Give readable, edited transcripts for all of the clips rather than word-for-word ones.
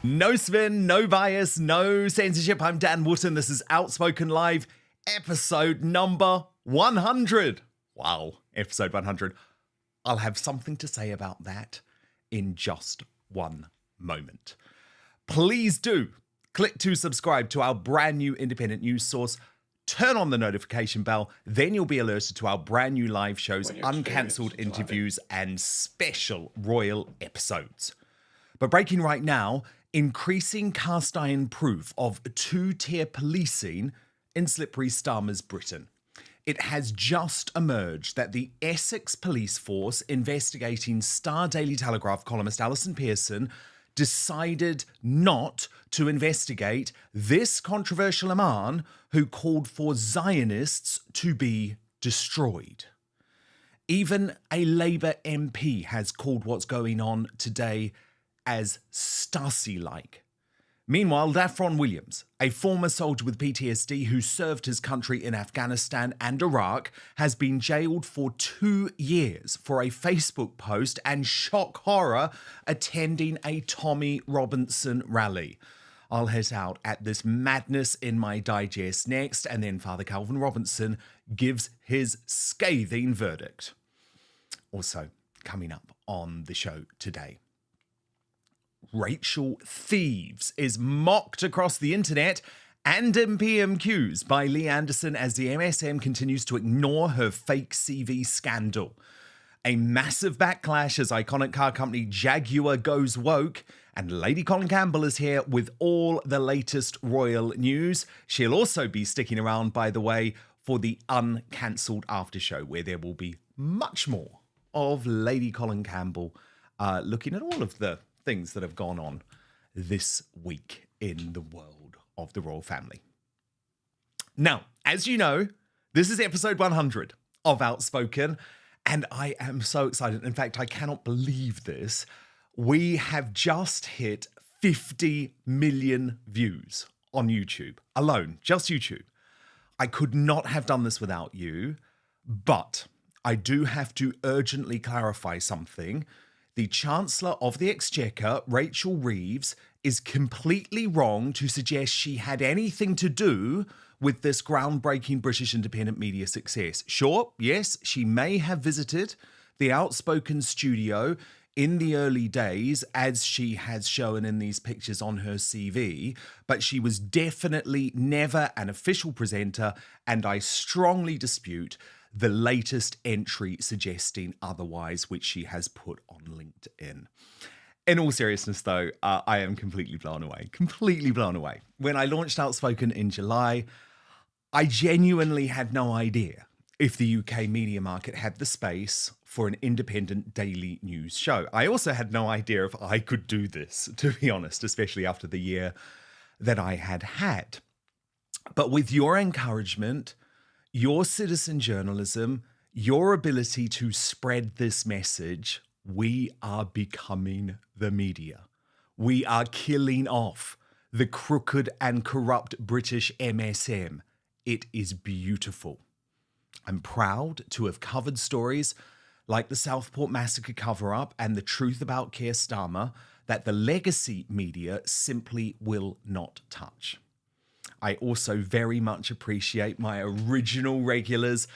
No spin, no bias, no censorship. I'm Dan Wootton. This is Outspoken Live, episode number 100. Wow, episode 100. I'll have something to say about that in just one moment. Please do click to subscribe to our brand new independent news source. Turn on the notification bell, then you'll be alerted to our brand new live shows, uncancelled interviews, and special royal episodes. But breaking right now, increasing cast iron proof of two-tier policing in slippery Starmer's Britain. It has just emerged that the Essex Police force investigating Daily Telegraph columnist Allison Pearson decided not to investigate this controversial imam who called for Zionists to be destroyed. Even a Labour MP has called what's going on today as Starsi-like. Meanwhile, Daffron Williams, a former soldier with PTSD who served his country in Afghanistan and Iraq, has been jailed for 2 years for a Facebook post and, shock horror, attending a Tommy Robinson rally. I'll head out at this madness in my digest next, and then Father Calvin Robinson gives his scathing verdict. Also, coming up on the show today, Rachel Thieves is mocked across the internet and in PMQs by Lee Anderson as the MSM continues to ignore her fake CV scandal. A massive backlash as iconic car company Jaguar goes woke, and Lady Colin Campbell is here with all the latest royal news. She'll also be sticking around, by the way, for the Uncancelled Aftershow, where there will be much more of Lady Colin Campbell looking at all of the things that have gone on this week in the world of the royal family. Now, as you know, this is episode 100 of Outspoken, and I am so excited. In fact, I cannot believe this. We have just hit 50 million views on YouTube alone, just YouTube. I could not have done this without you, but I do have to urgently clarify something. The Chancellor of the Exchequer, Rachel Reeves, is completely wrong to suggest she had anything to do with this groundbreaking British independent media success. Sure, yes, she may have visited the Outspoken studio in the early days, as she has shown in these pictures on her CV, but she was definitely never an official presenter, and I strongly dispute the latest entry suggesting otherwise, which she has put on LinkedIn. In all seriousness, though, I am completely blown away. When I launched Outspoken in July, I genuinely had no idea if the UK media market had the space for an independent daily news show. I also had no idea if I could do this, to be honest, especially after the year that I had had. But with your encouragement, your citizen journalism, your ability to spread this message, we are becoming the media. We are killing off the crooked and corrupt British MSM. It is beautiful. I'm proud to have covered stories like the Southport Massacre cover-up and the truth about Keir Starmer that the legacy media simply will not touch. I also very much appreciate my original regulars,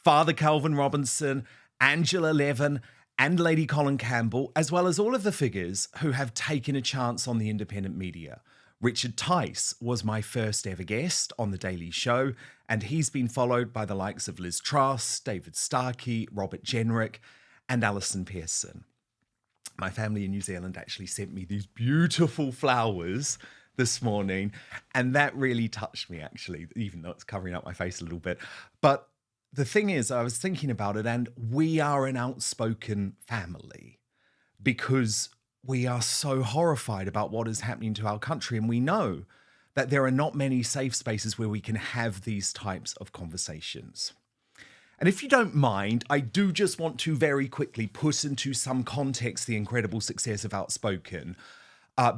Father Calvin Robinson, Angela Levin, and Lady Colin Campbell, as well as all of the figures who have taken a chance on the independent media. Richard Tice was my first ever guest on The Daily Show, and he's been followed by the likes of Liz Truss, David Starkey, Robert Jenrick, and Allison Pearson. My family in New Zealand actually sent me these beautiful flowers this morning, and that really touched me, actually, even though it's covering up my face a little bit. But the thing is, I was thinking about it, and we are an outspoken family because we are so horrified about what is happening to our country, and we know that there are not many safe spaces where we can have these types of conversations. And if you don't mind, I do just want to very quickly put into some context the incredible success of Outspoken,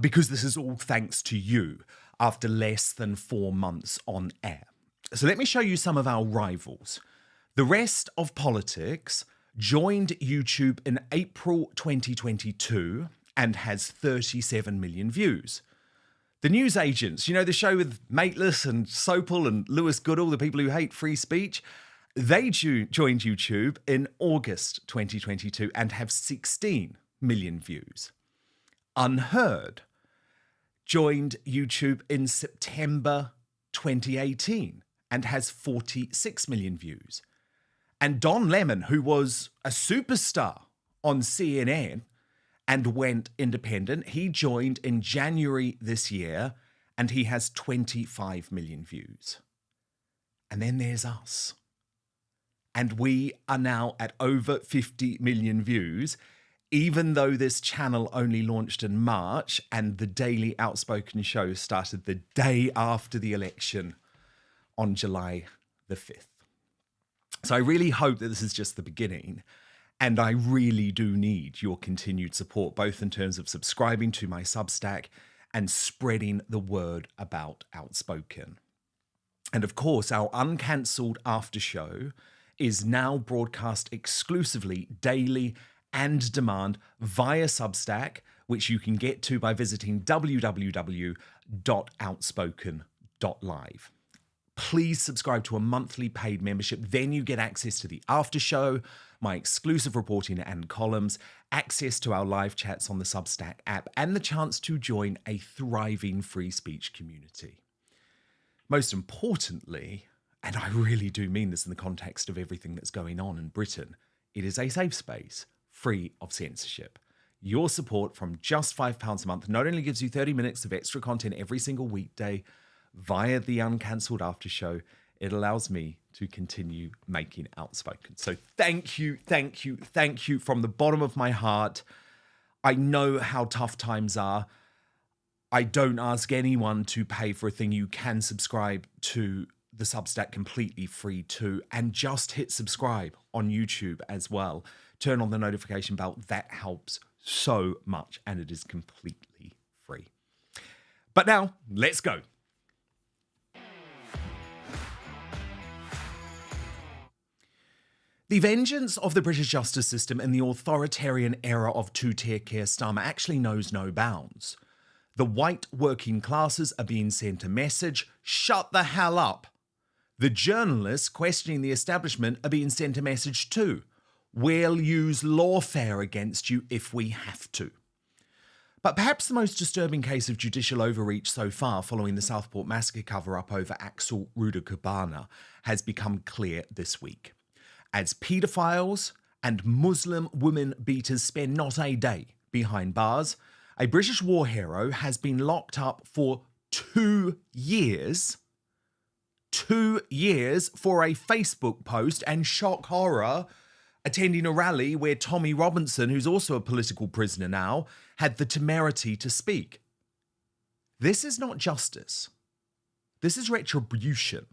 because this is all thanks to you after less than 4 months on air. So let me show you some of our rivals. The Rest of Politics joined YouTube in April 2022 and has 37 million views. The news agents, you know, the show with Mateless and Sopel and Lewis Goodall, the people who hate free speech, they joined YouTube in August 2022 and have 16 million views. Unheard joined YouTube in September 2018 and has 46 million views. And Don Lemon, who was a superstar on CNN and went independent, he joined in January this year and he has 25 million views. And then there's us. And we are now at over 50 million views, even though this channel only launched in March and the Daily Outspoken show started the day after the election on July the 5th. So I really hope that this is just the beginning, and I really do need your continued support, both in terms of subscribing to my Substack and spreading the word about Outspoken. And of course, our Uncancelled Aftershow is now broadcast exclusively daily and demand via Substack, which you can get to by visiting www.outspoken.live. Please subscribe to a monthly paid membership. Then you get access to the after show, my exclusive reporting and columns, access to our live chats on the Substack app, and the chance to join a thriving free speech community. Most importantly, and I really do mean this in the context of everything that's going on in Britain, it is a safe space, free of censorship. Your support from just £5 a month not only gives you 30 minutes of extra content every single weekday via the Uncancelled Aftershow, it allows me to continue making Outspoken. So thank you from the bottom of my heart. I know how tough times are. I don't ask anyone to pay for a thing. You can subscribe to the Substack completely free too, and just hit subscribe on YouTube as well. Turn on the notification bell. That helps so much, and it is completely free. But now, let's go. The vengeance of the British justice system in the authoritarian era of two-tier Keir Starmer actually knows no bounds. The white working classes are being sent a message, shut the hell up. The journalists questioning the establishment are being sent a message too. We'll use lawfare against you if we have to. But perhaps the most disturbing case of judicial overreach so far following the Southport massacre cover-up over Axel Rudakubana has become clear this week. As paedophiles and Muslim women beaters spend not a day behind bars, a British war hero has been locked up for 2 years. 2 years for a Facebook post, and shock horror, attending a rally where Tommy Robinson, who's also a political prisoner now, had the temerity to speak. This is not justice. This is retribution.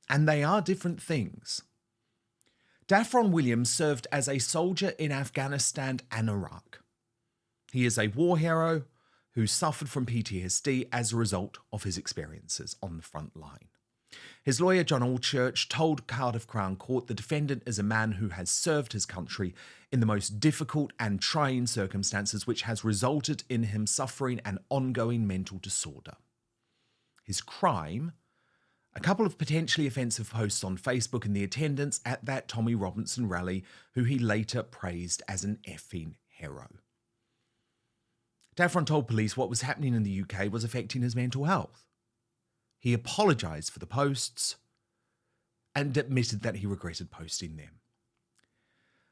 And they are different things. Daffron Williams served as a soldier in Afghanistan and Iraq. He is a war hero who suffered from PTSD as a result of his experiences on the front line. His lawyer, John Allchurch, told Cardiff Crown Court the defendant is a man who has served his country in the most difficult and trying circumstances, which has resulted in him suffering an ongoing mental disorder. His crime: a couple of potentially offensive posts on Facebook and the attendance at that Tommy Robinson rally, who he later praised as an effing hero. Daffron told police what was happening in the UK was affecting his mental health. He apologised for the posts and admitted that he regretted posting them.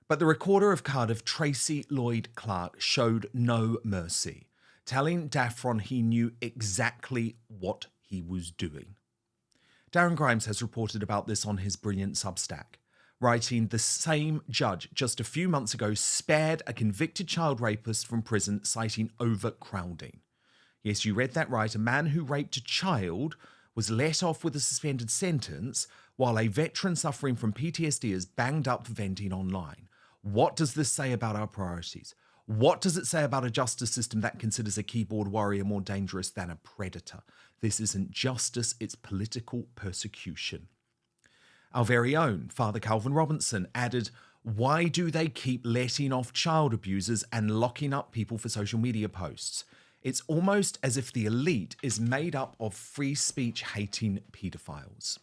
But the recorder of Cardiff, Tracy Lloyd Clark, showed no mercy, telling Daffron he knew exactly what he was doing. Darren Grimes has reported about this on his brilliant Substack, writing, the same judge just a few months ago spared a convicted child rapist from prison, citing overcrowding. Yes, you read that right. A man who raped a child was let off with a suspended sentence, while a veteran suffering from PTSD is banged up for venting online. What does this say about our priorities? What does it say about a justice system that considers a keyboard warrior more dangerous than a predator? This isn't justice, it's political persecution. Our very own Father Calvin Robinson added, why do they keep letting off child abusers and locking up people for social media posts? It's almost as if the elite is made up of free speech-hating paedophiles.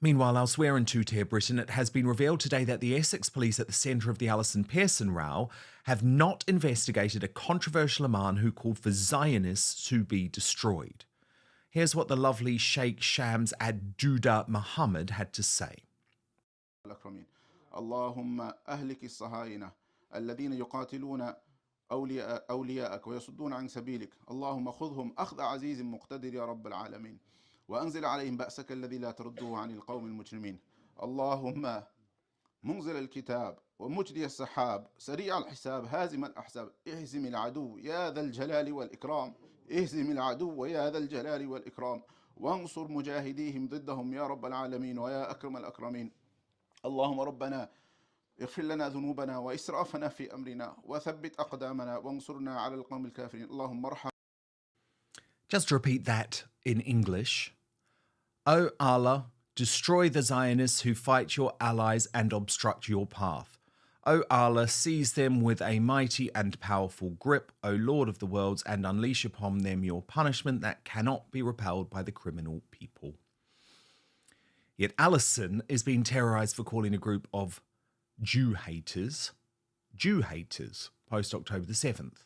Meanwhile, elsewhere in two-tier Britain, it has been revealed today that the Essex Police at the centre of the Allison Pearson row have not investigated a controversial imam who called for Zionists to be destroyed. Here's what the lovely Sheikh Shams ad-Duda Muhammad had to say. اللهم أهلك الصهاينة الذين يقاتلون أولياءك ويصدون عن سبيلك اللهم خذهم أخذ عزيز مقتدر يا رب العالمين وأنزل عليهم بأسك الذي لا ترده عن القوم المجرمين اللهم منزل الكتاب ومجري السحاب سريع الحساب هازم الأحزاب اهزم العدو يا ذا الجلال والإكرام اهزم العدو يا ذا الجلال والإكرام وانصر مجاهديهم ضدهم يا رب العالمين ويا أكرم الأكرمين اللهم ربنا اغفر لنا ذنوبنا وإسرافنا في أمرنا وثبت أقدامنا وانصرنا على القوم الكافرين اللهم ارحم. Just to repeat that in English. O Allah, destroy the Zionists who fight your allies and obstruct your path. O Allah, seize them with a mighty and powerful grip, O Lord of the worlds, and unleash upon them your punishment that cannot be repelled by the criminal people. Yet Allison is being terrorised for calling a group of Jew haters, post-October the 7th.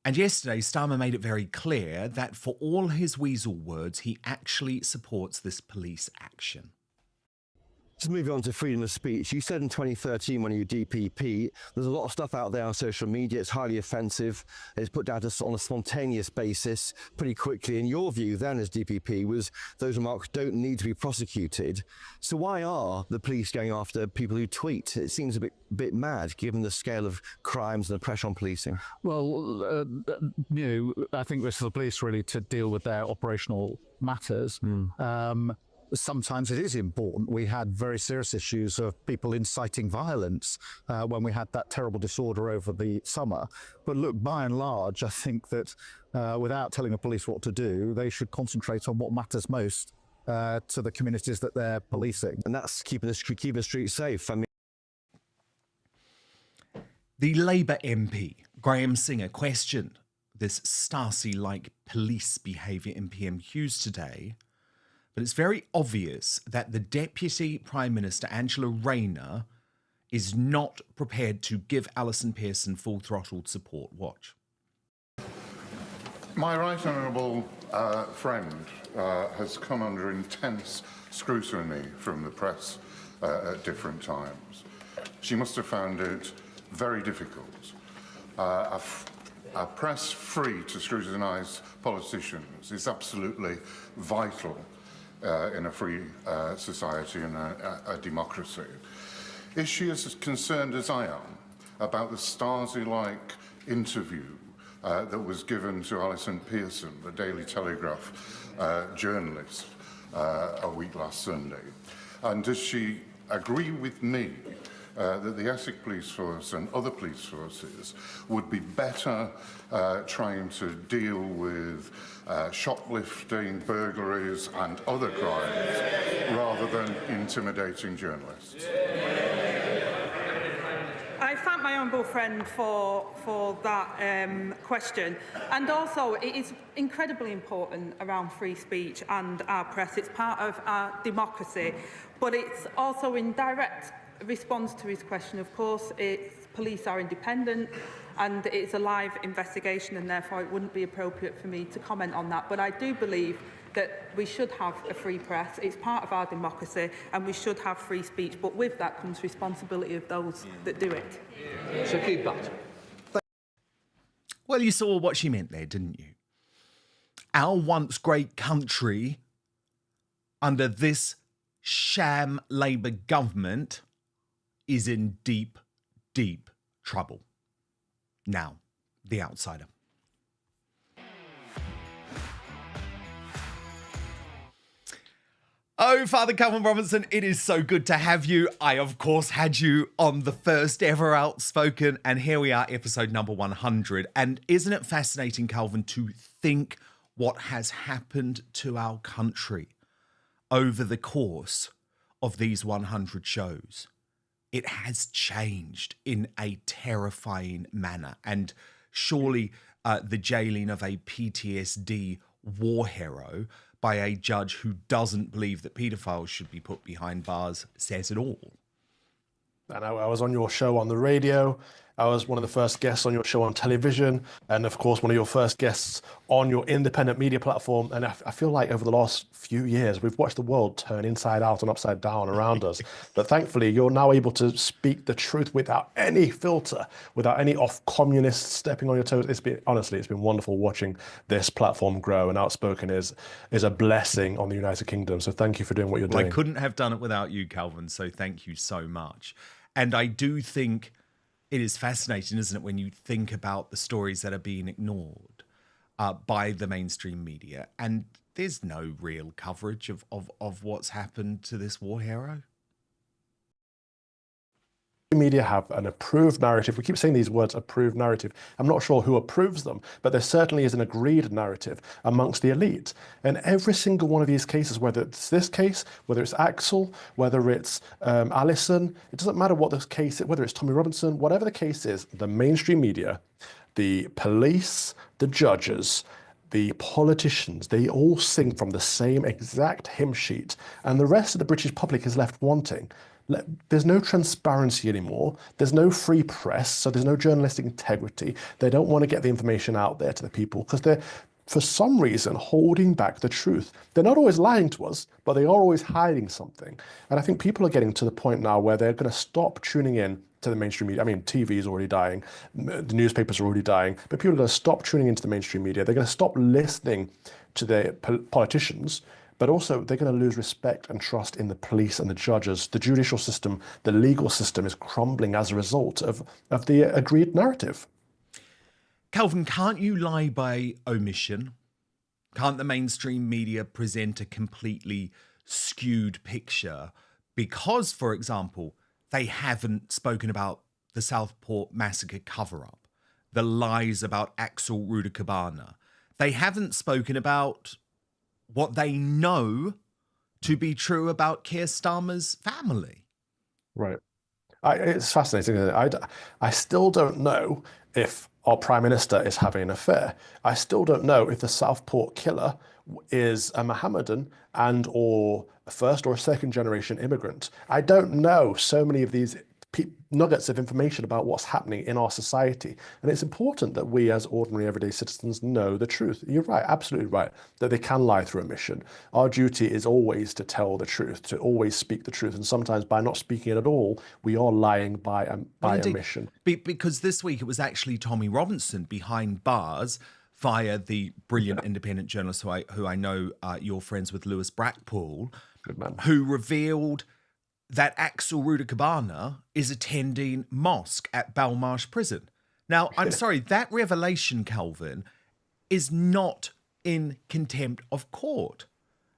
And yesterday, Starmer made it very clear that for all his weasel words, he actually supports this police action. Just moving on to freedom of speech, you said in 2013 when you were DPP, there's a lot of stuff out there on social media, it's highly offensive, it's put down on a spontaneous basis pretty quickly. And your view then as DPP was those remarks don't need to be prosecuted. So why are the police going after people who tweet? It seems a bit mad given the scale of crimes and the pressure on policing. Well, I think it's for the police really to deal with their operational matters. Sometimes it is important. We had very serious issues of people inciting violence when we had that terrible disorder over the summer. But look, by and large, I think that without telling the police what to do, they should concentrate on what matters most to the communities that they're policing. And that's keeping the streets safe. I mean, the Labour MP, Graham Singer, questioned this Starsi-like police behaviour in PMQs today. But it's very obvious that the Deputy Prime Minister, Angela Rayner, is not prepared to give Allison Pearson full-throttled support. Watch. My right honourable friend has come under intense scrutiny from the press at different times. She must have found it very difficult. A press free to scrutinise politicians is absolutely vital in a free society and a democracy. Is she as concerned as I am about the Starsi-like interview that was given to Allison Pearson, the Daily Telegraph journalist, a week last Sunday? And does she agree with me that the Essex Police Force and other police forces would be better trying to deal with shoplifting, burglaries and other crimes rather than intimidating journalists? I thank my honourable friend for that question. And also, it is incredibly important around free speech and our press. It's part of our democracy, but it's also in direct response to his question. Of course, police are independent and it's a live investigation, and therefore it wouldn't be appropriate for me to comment on that. But I do believe that we should have a free press. It's part of our democracy, and we should have free speech. But with that comes responsibility of those that do it. So keep that. Well, you saw what she meant there, didn't you? Our once great country, under this sham Labour government, is in deep, deep trouble. Now, the outsider. Oh, Father Calvin Robinson, it is so good to have you. I, of course, had you on the first ever Outspoken, and here we are, episode number 100. And isn't it fascinating, Calvin, to think what has happened to our country over the course of these 100 shows? It has changed in a terrifying manner. And surely the jailing of a PTSD war hero by a judge who doesn't believe that paedophiles should be put behind bars says it all. And I was on your show on the radio. I was one of the first guests on your show on television, and of course, one of your first guests on your independent media platform. And I feel like over the last few years, we've watched the world turn inside out and upside down around us. But thankfully, you're now able to speak the truth without any filter, without any off-communists stepping on your toes. It's been wonderful watching this platform grow, and Outspoken is a blessing on the United Kingdom. So thank you for doing what you're doing. I couldn't have done it without you, Calvin. So thank you so much. And I do think it is fascinating, isn't it, when you think about the stories that are being ignored by the mainstream media, and there's no real coverage of what's happened to this war hero. Media have an approved narrative. We keep saying these words, approved narrative. I'm not sure who approves them, but there certainly is an agreed narrative amongst the elite. And every single one of these cases, whether it's this case, whether it's Axel, whether it's Allison, it doesn't matter what the case is, whether it's Tommy Robinson, whatever the case is, the mainstream media, the police, the judges, the politicians, they all sing from the same exact hymn sheet, and the rest of the British public is left wanting. There's no transparency anymore. There's no free press, so there's no journalistic integrity. They don't want to get the information out there to the people because they're, for some reason, holding back the truth. They're not always lying to us, but they are always hiding something. And I think people are getting to the point now where they're going to stop tuning in to the mainstream media. I mean, TV is already dying, the newspapers are already dying, but people are going to stop tuning into the mainstream media. They're going to stop listening to their politicians, but also they're going to lose respect and trust in the police and the judges. The judicial system, the legal system is crumbling as a result of the agreed narrative. Calvin, can't you lie by omission? Can't the mainstream media present a completely skewed picture because, for example, they haven't spoken about the Southport massacre cover-up, the lies about Axel Rudakabana? They haven't spoken about what they know to be true about Keir Starmer's family. Right. It's fascinating, isn't it? I still don't know if our Prime Minister is having an affair. I still don't know if the Southport killer is a Mohammedan and or a first or a second generation immigrant. I don't know so many of these nuggets of information about what's happening in our society. And it's important that we as ordinary everyday citizens know the truth. You're right, absolutely right, that they can lie through omission. Our duty is always to tell the truth, to always speak the truth. And sometimes by not speaking it at all, we are lying by omission. Because this week it was actually Tommy Robinson behind bars via the brilliant independent journalist who I know you're friends with, Lewis Brackpool, Good man. Who revealed that Axel Rudakabana is attending mosque at Belmarsh prison. Now, I'm sorry, that revelation, Calvin, is not in contempt of court.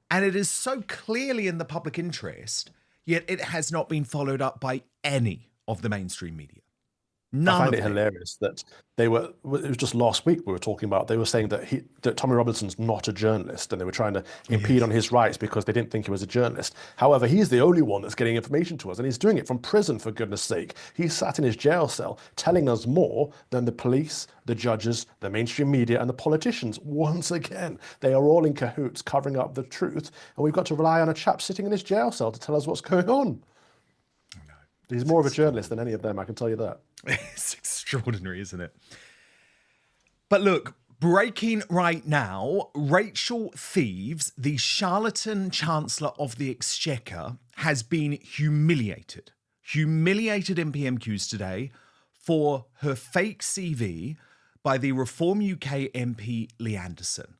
And it is so clearly in the public interest, yet it has not been followed up by any of the mainstream media. I find it hilarious that it was just last week we were talking about, they were saying that Tommy Robinson's not a journalist and they were trying to impede on his rights because they didn't think he was a journalist. However, he's the only one that's getting information to us and he's doing it from prison, for goodness sake. He's sat in his jail cell telling us more than the police, the judges, the mainstream media and the politicians. Once again, they are all in cahoots covering up the truth and we've got to rely on a chap sitting in his jail cell to tell us what's going on. He's more of a journalist than any of them, I can tell you that. It's extraordinary, isn't it? But look, breaking right now, Rachel Thieves, the charlatan Chancellor of the Exchequer, has been humiliated in PMQs today for her fake CV by the Reform UK MP Lee Anderson.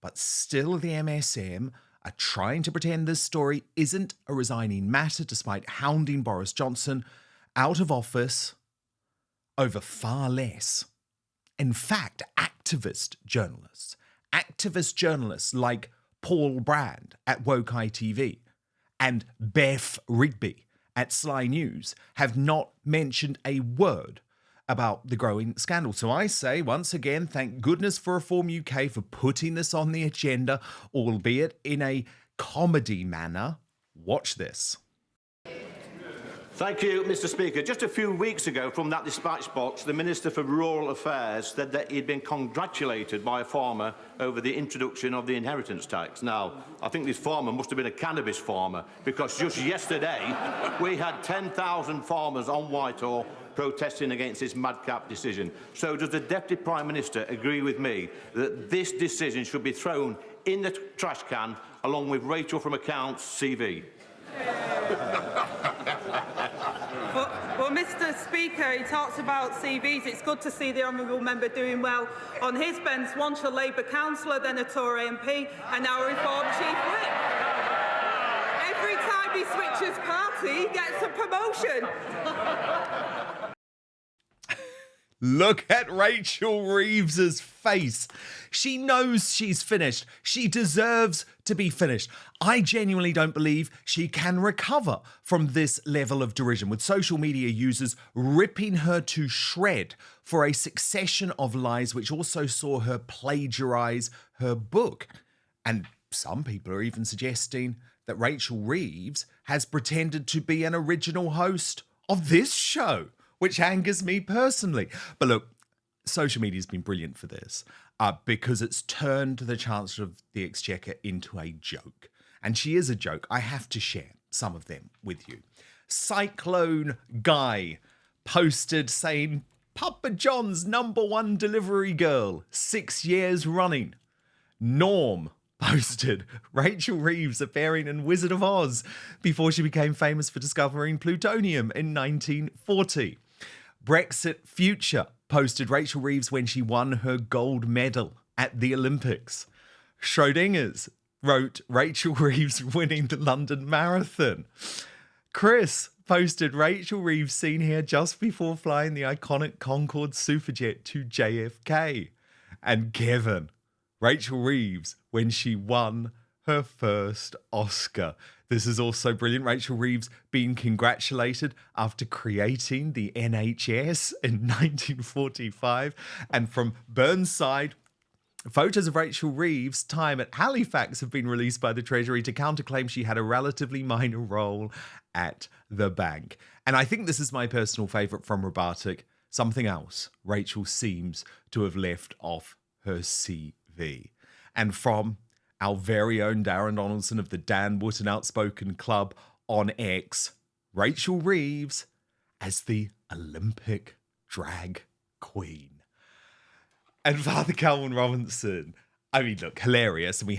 But still the MSM are trying to pretend this story isn't a resigning matter despite hounding Boris Johnson out of office over far less. In fact, activist journalists like Paul Brand at Woke ITV and Beth Rigby at Sly News have not mentioned a word about the growing scandal. So I say, once again, thank goodness for Reform UK for putting this on the agenda, albeit in a comedy manner. Watch this. Thank you, Mr Speaker. Just a few weeks ago from that dispatch box, the Minister for Rural Affairs said that he'd been congratulated by a farmer over the introduction of the inheritance tax. Now, I think this farmer must have been a cannabis farmer, because just yesterday we had 10,000 farmers on Whitehall protesting against this madcap decision. So does the Deputy Prime Minister agree with me that this decision should be thrown in the trash can along with Rachel from Accounts' CV? Well, Mr Speaker, he talks about CVs. It's good to see the honourable member doing well on his bench, once a Labour councillor, then a Tory MP, and now a Reform Chief Whip. Every time he switches party, he gets a promotion. Look at Rachel Reeves's face. She knows she's finished. She deserves to be finished. I genuinely don't believe she can recover from this level of derision, with social media users ripping her to shred for a succession of lies which also saw her plagiarise her book. And some people are even suggesting that Rachel Reeves has pretended to be an original host of this show, which angers me personally. But look, social media has been brilliant for this because it's turned the Chancellor of the Exchequer into a joke. And she is a joke. I have to share some of them with you. Cyclone Guy posted saying, Papa John's #1 delivery girl, 6 years running. Norm posted Rachel Reeves appearing in Wizard of Oz before she became famous for discovering plutonium in 1940. Brexit Future posted Rachel Reeves when she won her gold medal at the Olympics. Schrodinger's wrote Rachel Reeves winning the London Marathon. Chris posted Rachel Reeves seen here just before flying the iconic Concorde Superjet to JFK. And Kevin, Rachel Reeves when she won her first Oscar. This is also brilliant. Rachel Reeves being congratulated after creating the NHS in 1945. And from Burnside, photos of Rachel Reeves' time at Halifax have been released by the Treasury to counterclaim she had a relatively minor role at the bank. And I think this is my personal favourite from Robotic. Something else Rachel seems to have left off her CV. And from our very own Darren Donaldson of the Dan Wootton Outspoken Club on X, Rachel Reeves as the Olympic drag queen. And Father Calvin Robinson, I mean, look, hilarious, and we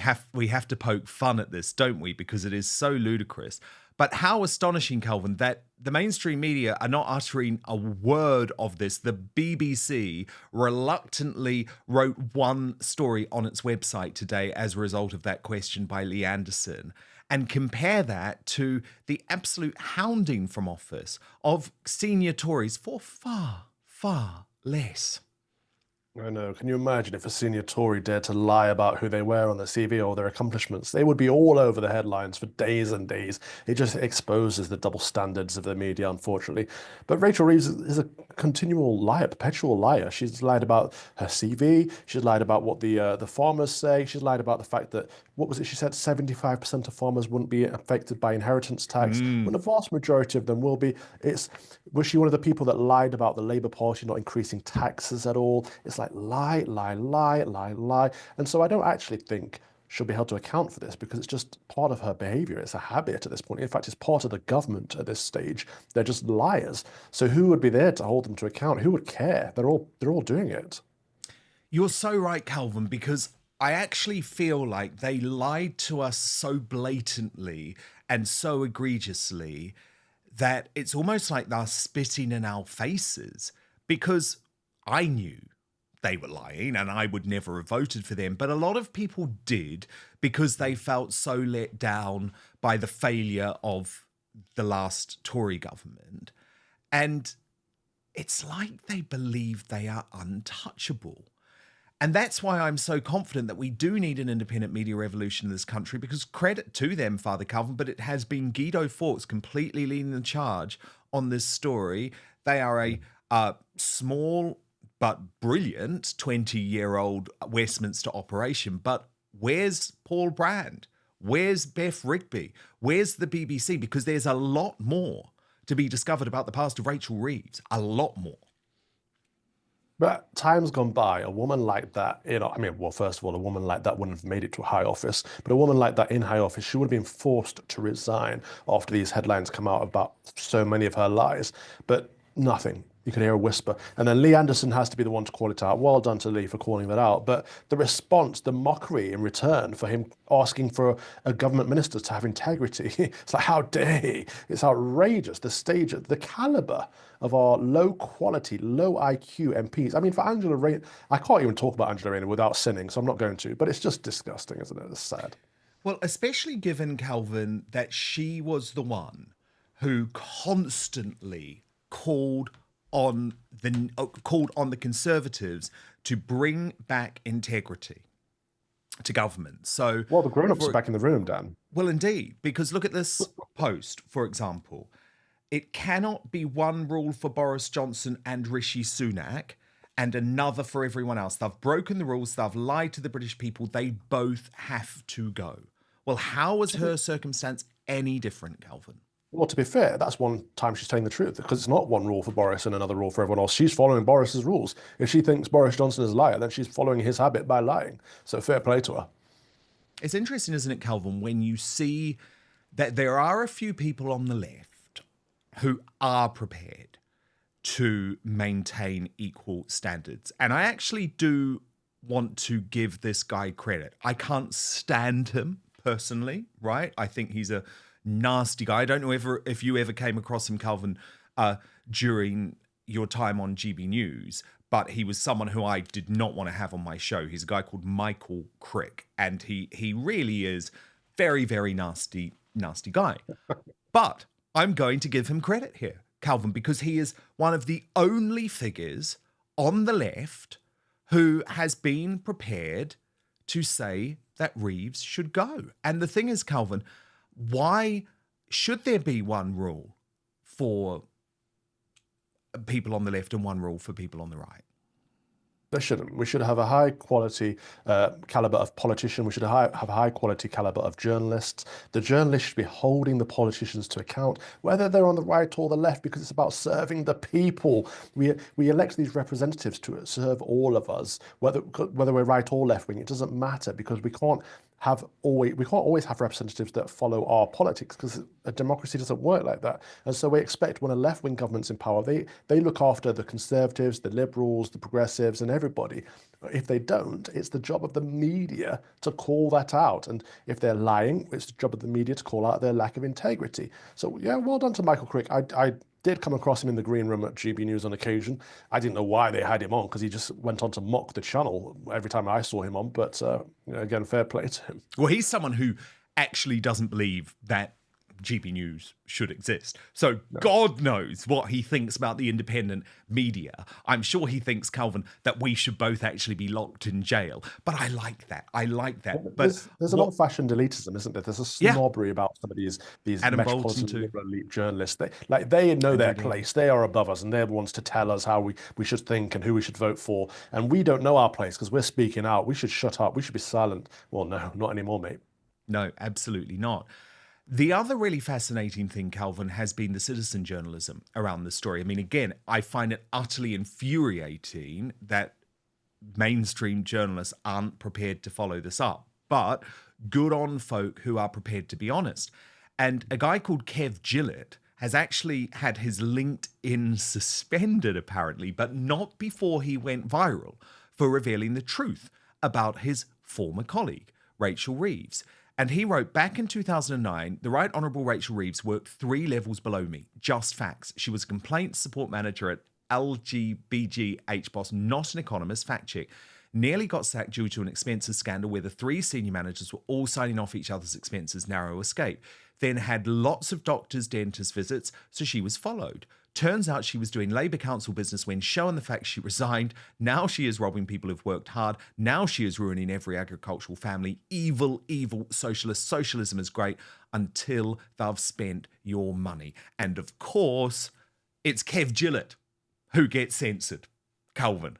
have to poke fun at this, don't we? Because it is so ludicrous. But how astonishing, Calvin, that the mainstream media are not uttering a word of this. The BBC reluctantly wrote one story on its website today as a result of that question by Lee Anderson. And compare that to the absolute hounding from office of senior Tories for far, far less. I know. Can you imagine if a senior Tory dared to lie about who they were on their CV or their accomplishments? They would be all over the headlines for days and days. It just exposes the double standards of the media, unfortunately. But Rachel Reeves is a continual liar, perpetual liar. She's lied about her CV. She's lied about what the farmers say. She's lied about the fact that, what was it she said, 75% of farmers wouldn't be affected by inheritance tax, when the vast majority of them will be. Was she one of the people that lied about the Labour Party not increasing taxes at all? It's like lie, lie, lie, lie, lie. And so I don't actually think she'll be held to account for this, because it's just part of her behaviour. It's a habit at this point. In fact, it's part of the government at this stage. They're just liars. So who would be there to hold them to account? Who would care? They're all doing it. You're so right, Calvin, because I actually feel like they lied to us so blatantly and so egregiously that it's almost like they're spitting in our faces, because I knew they were lying and I would never have voted for them. But a lot of people did, because they felt so let down by the failure of the last Tory government. And it's like they believe they are untouchable. And that's why I'm so confident that we do need an independent media revolution in this country, because credit to them, Father Calvin, but it has been Guido Fawkes completely leading the charge on this story. They are a small but brilliant 20-year-old Westminster operation. But where's Paul Brand? Where's Beth Rigby? Where's the BBC? Because there's a lot more to be discovered about the past of Rachel Reeves. A lot more. But time's gone by, a woman like that, well, first of all, a woman like that wouldn't have made it to high office, but a woman like that in high office, she would have been forced to resign after these headlines come out about so many of her lies, but nothing. You could hear a whisper. And then Lee Anderson has to be the one to call it out. Well done to Lee for calling that out. But the response, the mockery in return for him asking for a government minister to have integrity, it's like, how dare he? It's outrageous. The caliber of our low quality, low IQ MPs. I mean, for Angela Rayner, I can't even talk about Angela Rayner without sinning, so I'm not going to. But it's just disgusting, isn't it? It's sad. Well, especially given, Calvin, that she was the one who constantly called on the Conservatives to bring back integrity to government. So, well, the grown-ups are back in the room, Dan. Well, indeed, because look at this post, for example. It cannot be one rule for Boris Johnson and Rishi Sunak and another for everyone else. They've broken the rules. They've lied to the British people. They both have to go. Well, how is her circumstance any different, Calvin? Well, to be fair, that's one time she's telling the truth, because it's not one rule for Boris and another rule for everyone else. She's following Boris's rules. If she thinks Boris Johnson is a liar, then she's following his habit by lying. So fair play to her. It's interesting, isn't it, Calvin, when you see that there are a few people on the left who are prepared to maintain equal standards. And I actually do want to give this guy credit. I can't stand him personally, right? I think he's a nasty guy. I don't know if you ever came across him, Calvin, during your time on GB News, but he was someone who I did not want to have on my show. He's a guy called Michael Crick, and he really is very, very nasty guy. But I'm going to give him credit here, Calvin, because he is one of the only figures on the left who has been prepared to say that Reeves should go. And the thing is, Calvin, why should there be one rule for people on the left and one rule for people on the right? There shouldn't. We should have a high quality caliber of politician. We should have a high quality caliber of journalists. The journalists should be holding the politicians to account, whether they're on the right or the left, because it's about serving the people. We elect these representatives to serve all of us, whether we're right or left wing. It doesn't matter, because we can't always have representatives that follow our politics, because a democracy doesn't work like that. And so we expect, when a left-wing government's in power, they look after the Conservatives, the Liberals, the Progressives, and everybody. If they don't, it's the job of the media to call that out. And if they're lying, it's the job of the media to call out their lack of integrity. So yeah, well done to Michael Crick. I did come across him in the green room at GB News on occasion. I didn't know why they had him on, because he just went on to mock the channel every time I saw him on. But again, fair play to him. Well, he's someone who actually doesn't believe that GB News should exist. So no. God knows what he thinks about the independent media. I'm sure he thinks, Calvin, that we should both actually be locked in jail. But I like that. But there's a lot of fashion elitism, isn't there? There's a snobbery about some of these metropolitan liberal elite journalists. They know their place. They are above us, and they're the ones to tell us how we should think and who we should vote for. And we don't know our place, because we're speaking out. We should shut up. We should be silent. Well, no, not anymore, mate. No, absolutely not. The other really fascinating thing, Calvin, has been the citizen journalism around this story. I mean, again, I find it utterly infuriating that mainstream journalists aren't prepared to follow this up. But good on folk who are prepared to be honest. And a guy called Kev Gillett has actually had his LinkedIn suspended, apparently, but not before he went viral for revealing the truth about his former colleague, Rachel Reeves. And he wrote, back in 2009, the Right Honourable Rachel Reeves worked 3 levels below me. Just facts. She was a complaints support manager at LGBG HBOS, not an economist. Fact check. Nearly got sacked due to an expenses scandal where the 3 senior managers were all signing off each other's expenses. Narrow escape. Then had lots of doctors, dentist visits, so she was followed. Turns out she was doing Labour Council business when shown the fact she resigned. Now she is robbing people who've worked hard. Now she is ruining every agricultural family. Evil, evil socialist. Socialism is great until they've spent your money. And of course, it's Kev Gillett who gets censored, Calvin.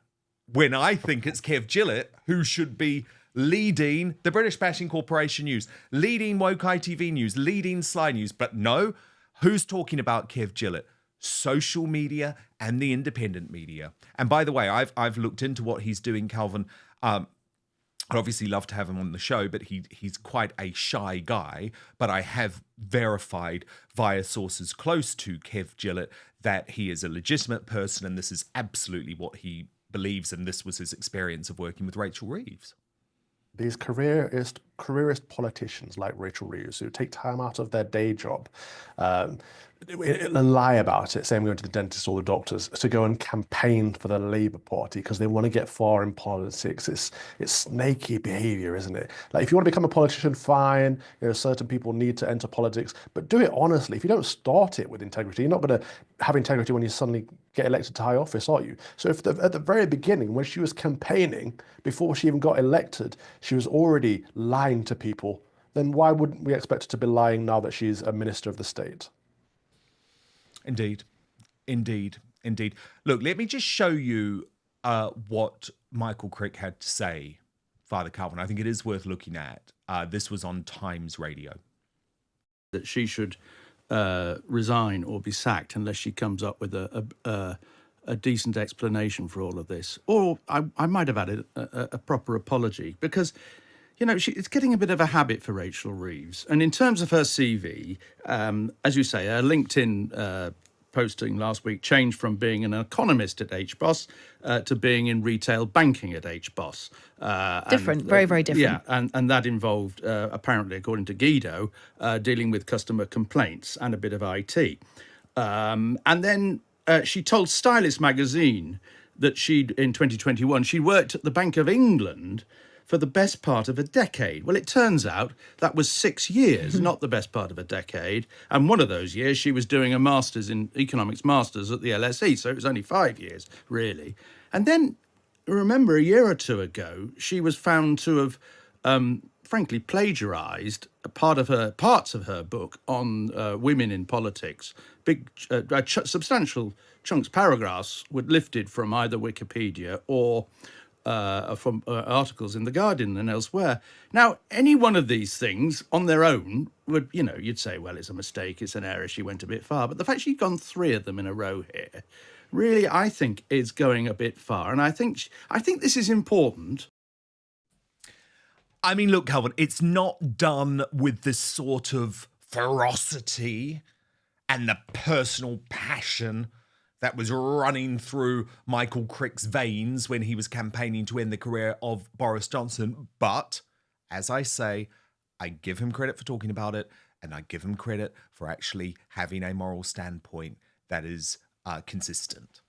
When I think it's Kev Gillett who should be leading the British Bashing Corporation News, leading Woke ITV News, leading Sly News. But no, Who's talking about Kev Gillett? Social media and the independent media. And by the way, I've looked into what he's doing, Calvin. I'd obviously love to have him on the show, but he's quite a shy guy. But I have verified via sources close to Kev Gillett that he is a legitimate person, and this is absolutely what he believes, and this was his experience of working with Rachel Reeves. These careerist politicians like Rachel Reeves, who take time out of their day job and lie about it, saying I'm going to the dentist or the doctors, to go and campaign for the Labour Party because they want to get far in politics. It's snaky behaviour, isn't it? Like, if you want to become a politician, fine. Certain people need to enter politics, but do it honestly. If you don't start it with integrity, you're not going to have integrity when you suddenly get elected to high office, are you? So if at the very beginning, when she was campaigning, before she even got elected, she was already lying to people, then why wouldn't we expect her to be lying now that she's a minister of the state? Indeed. Look, let me just show you what Michael Crick had to say, Father Calvin. I think it is worth looking at. This was on Times Radio. That she should resign or be sacked unless she comes up with a decent explanation for all of this. Or I might have added a proper apology, because, it's getting a bit of a habit for Rachel Reeves. And in terms of her CV, as you say, her LinkedIn posting last week changed from being an economist at HBOS to being in retail banking at HBOS. Different, very, very different. Yeah, and that involved, apparently, according to Guido, dealing with customer complaints and a bit of IT. And then she told Stylist magazine that in 2021, she worked at the Bank of England for the best part of a decade. Well, it turns out that was 6 years, not the best part of a decade. And one of those years, she was doing a master's in economics masters at the LSE. So it was only 5 years, really. And then, remember, a year or two ago, she was found to have, frankly, plagiarised parts of her book on women in politics. Substantial chunks, paragraphs, were lifted from either Wikipedia or from articles in The Guardian and elsewhere. Now, any one of these things on their own would, you'd say, well, it's a mistake, it's an error, she went a bit far. But the fact she's gone 3 of them in a row here, really, I think, is going a bit far. And I think this is important. I mean, look, Calvin, it's not done with this sort of ferocity and the personal passion that was running through Michael Crick's veins when he was campaigning to end the career of Boris Johnson. But, as I say, I give him credit for talking about it, and I give him credit for actually having a moral standpoint that is consistent.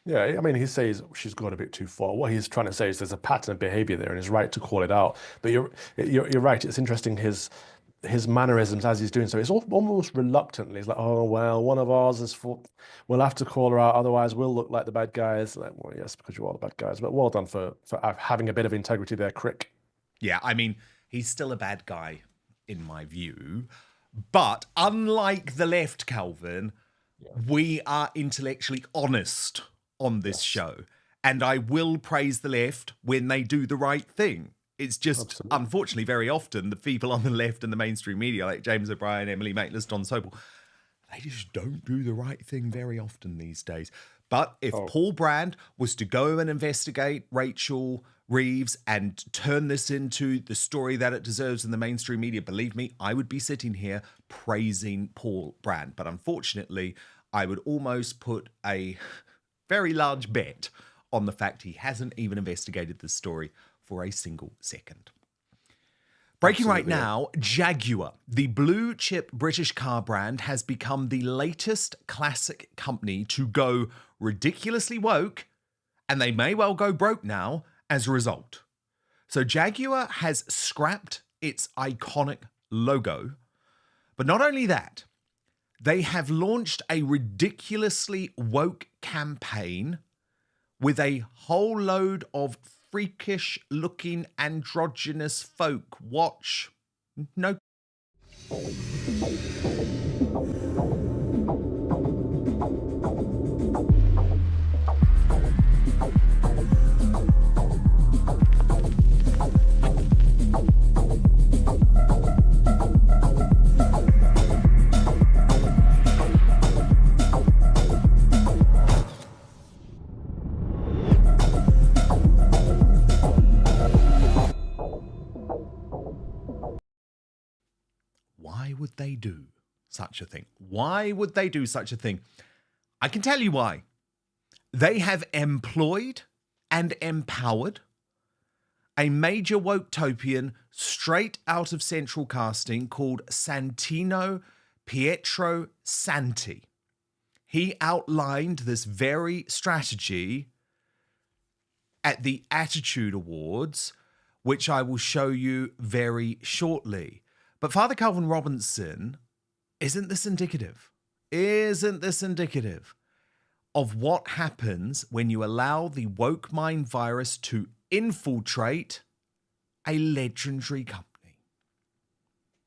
Yeah, I mean, he says she's gone a bit too far. What he's trying to say is there's a pattern of behaviour there, and he's right to call it out. But you're right. It's interesting his mannerisms as he's doing so. It's almost reluctantly. He's like, oh, well, one of ours is for, we'll have to call her out, otherwise we'll look like the bad guys. Like, well, yes, because you are the bad guys. But well done for having a bit of integrity there, Crick. Yeah, I mean, he's still a bad guy, in my view. But unlike the left, Calvin, we are intellectually honest on this show. And I will praise the left when they do the right thing. It's just, unfortunately, very often, the people on the left and the mainstream media, like James O'Brien, Emily Maitlis, Don Sobel, they just don't do the right thing very often these days. But if Paul Brand was to go and investigate Rachel Reeves and turn this into the story that it deserves in the mainstream media, believe me, I would be sitting here praising Paul Brand. But unfortunately, I would almost put a very large bet on the fact he hasn't even investigated this story for a single second. Breaking right now, Jaguar, the blue chip British car brand, has become the latest classic company to go ridiculously woke, and they may well go broke now as a result. So Jaguar has scrapped its iconic logo, but not only that, they have launched a ridiculously woke campaign with a whole load of freakish-looking androgynous folk. Watch. No. they do such a thing? Why would they do such a thing? I can tell you why. They have employed and empowered a major woke-topian straight out of central casting called Santino Pietro Santi. He outlined this very strategy at the Attitude Awards, which I will show you very shortly. But Father Calvin Robinson, isn't this indicative? Isn't this indicative of what happens when you allow the woke mind virus to infiltrate a legendary company?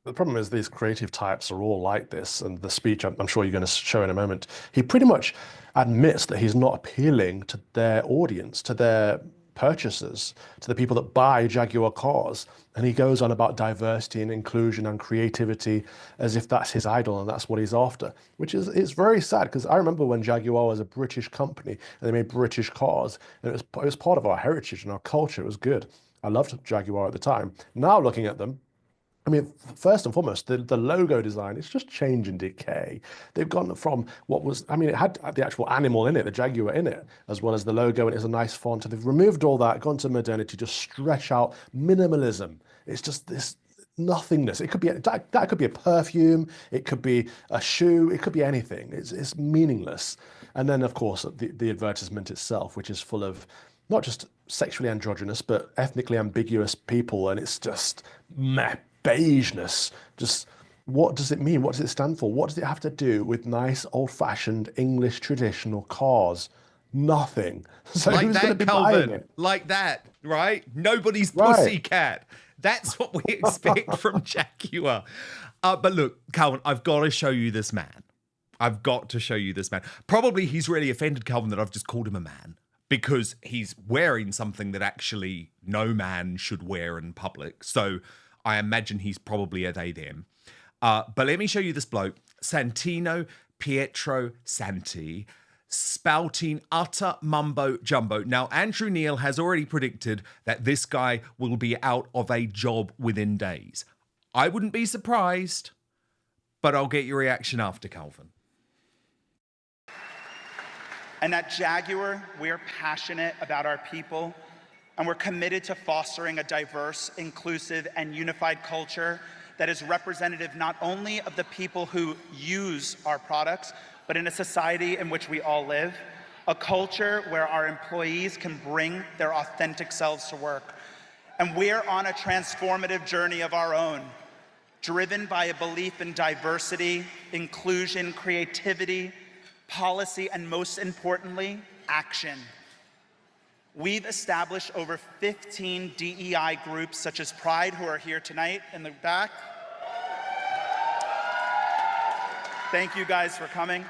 The problem is these creative types are all like this, and the speech I'm sure you're going to show in a moment, he pretty much admits that he's not appealing to their audience, to their purchasers, to the people that buy Jaguar cars. And he goes on about diversity and inclusion and creativity as if that's his idol and that's what he's after, which is, it's very sad, because I remember when Jaguar was a British company and they made British cars, and it was part of our heritage and our culture. It was good. I loved Jaguar at the time. Now looking at them, I mean, first and foremost, the logo design, it's just change and decay. They've gone from what was, I mean, it had the actual animal in it, the Jaguar in it, as well as the logo, and it's a nice font. And they've removed all that, gone to modernity, just stretch out minimalism. It's just this nothingness. It could be, that could be a perfume, it could be a shoe, it could be anything. It's meaningless. And then, of course, the advertisement itself, which is full of not just sexually androgynous, but ethnically ambiguous people. And it's just meh. Beigeness. Just what does it mean? What does it stand for? What does it have to do with nice old-fashioned English traditional cars? Nothing. So like who's that, going to be buying Calvin. it? Like that, right? Nobody's Right. pussycat. That's what we expect from Jaguar. But look, Calvin, I've got to show you this man. I've got to show you this man. Probably he's really offended, Calvin, that I've just called him a man, because he's wearing something that actually no man should wear in public. So I imagine he's probably a they, them. But let me show you this bloke, Santino Pietro Santi, spouting utter mumbo jumbo. Now, Andrew Neil has already predicted that this guy will be out of a job within days. I wouldn't be surprised, but I'll get your reaction after, Calvin. And at Jaguar, we're passionate about our people, and we're committed to fostering a diverse, inclusive, and unified culture that is representative not only of the people who use our products, but in a society in which we all live, a culture where our employees can bring their authentic selves to work. And we're on a transformative journey of our own, driven by a belief in diversity, inclusion, creativity, policy, and most importantly, action. We've established over 15 DEI groups, such as Pride, who are here tonight in the back. Thank you guys for coming.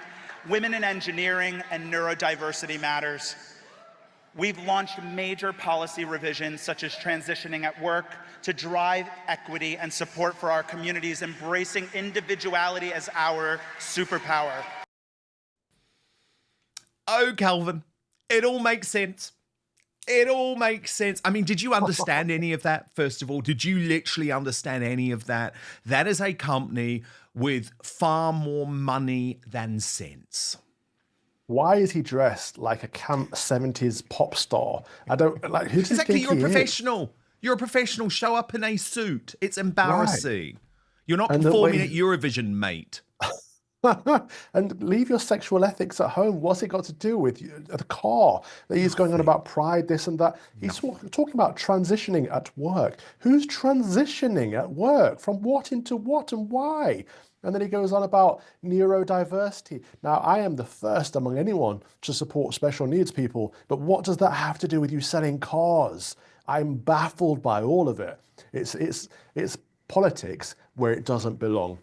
Women in Engineering and Neurodiversity Matters. We've launched major policy revisions, such as transitioning at work, to drive equity and support for our communities, embracing individuality as our superpower. Oh, Calvin, it all makes sense. It all makes sense. I mean, did you understand any of that, first of all? Did you literally understand any of that? That is a company with far more money than sense. Why is he dressed like a camp 70s pop star? I don't, like, who does he Exactly, think you're a he is? professional. You're a professional. Show up in a suit. It's embarrassing. You're not And performing at Eurovision, mate. And leave your sexual ethics at home. What's it got to do with the car? He's going on about pride, this and that. He's talking about transitioning at work. Who's transitioning at work? From what into what and why? And then he goes on about neurodiversity. Now, I am the first among anyone to support special needs people, but what does that have to do with you selling cars? I'm baffled by all of it. It's politics where it doesn't belong.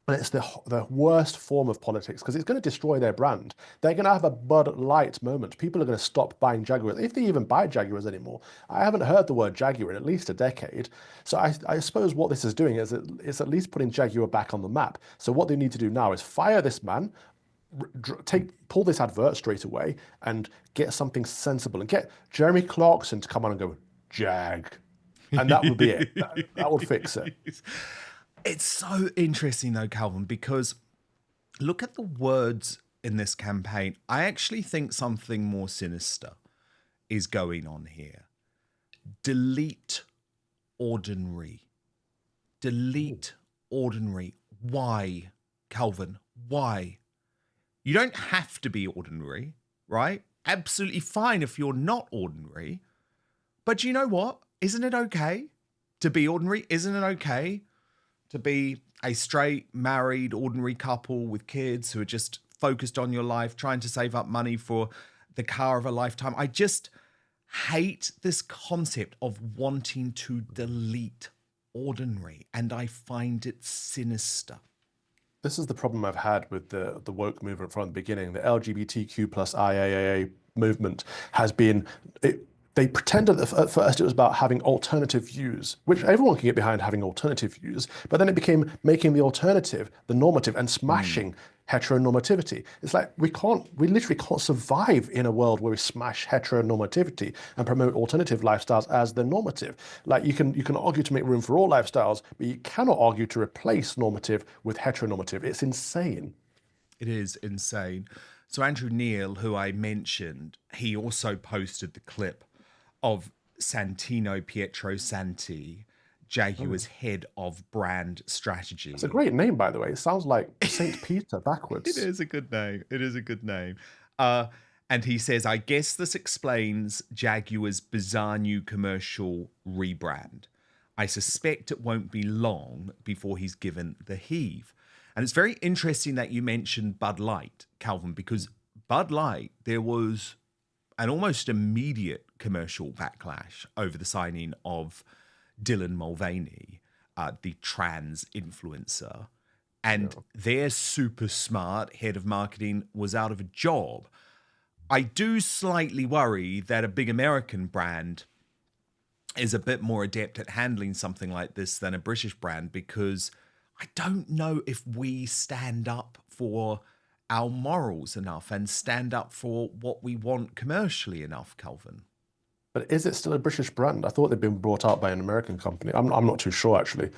And it's the worst form of politics, because it's going to destroy their brand. They're going to have a Bud Light moment. People are going to stop buying Jaguars, if they even buy Jaguars anymore. I haven't heard the word Jaguar in at least a decade. So I suppose what this is doing is it's at least putting Jaguar back on the map. So what they need to do now is fire this man, pull this advert straight away, and get something sensible, and get Jeremy Clarkson to come on and go, Jag. And that would be it. That would fix it. It's so interesting though, Calvin, because look at the words in this campaign. I actually think something more sinister is going on here. Delete ordinary. Delete ordinary. Why, Calvin? Why? You don't have to be ordinary, right? Absolutely fine if you're not ordinary. But you know what? Isn't it okay to be ordinary? Isn't it okay to be a straight, married, ordinary couple with kids who are just focused on your life, trying to save up money for the car of a lifetime? I just hate this concept of wanting to delete ordinary, and I find it sinister. This is the problem I've had with the woke movement from the beginning. The LGBTQ plus IAAA movement has been... They pretended at first it was about having alternative views, which everyone can get behind having alternative views, but then it became making the alternative the normative and smashing heteronormativity. It's like we literally can't survive in a world where we smash heteronormativity and promote alternative lifestyles as the normative. Like you can argue to make room for all lifestyles, but you cannot argue to replace normative with heteronormative. It's insane. It is insane. So Andrew Neil, who I mentioned, he also posted the clip of Santino Pietro Santi, Jaguar's head of brand strategy. It's a great name, by the way. It sounds like St. Peter backwards. It is a good name. It is a good name. And he says, I guess this explains Jaguar's bizarre new commercial rebrand. I suspect it won't be long before he's given the heave. And it's very interesting that you mentioned Bud Light, Calvin, because Bud Light, there was an almost immediate commercial backlash over the signing of Dylan Mulvaney, the trans influencer. And their super smart head of marketing was out of a job. I do slightly worry that a big American brand is a bit more adept at handling something like this than a British brand, because I don't know if we stand up for our morals enough and stand up for what we want commercially enough, Calvin. But is it still a British brand? I thought they'd been brought out by an American company. I'm not too sure, actually.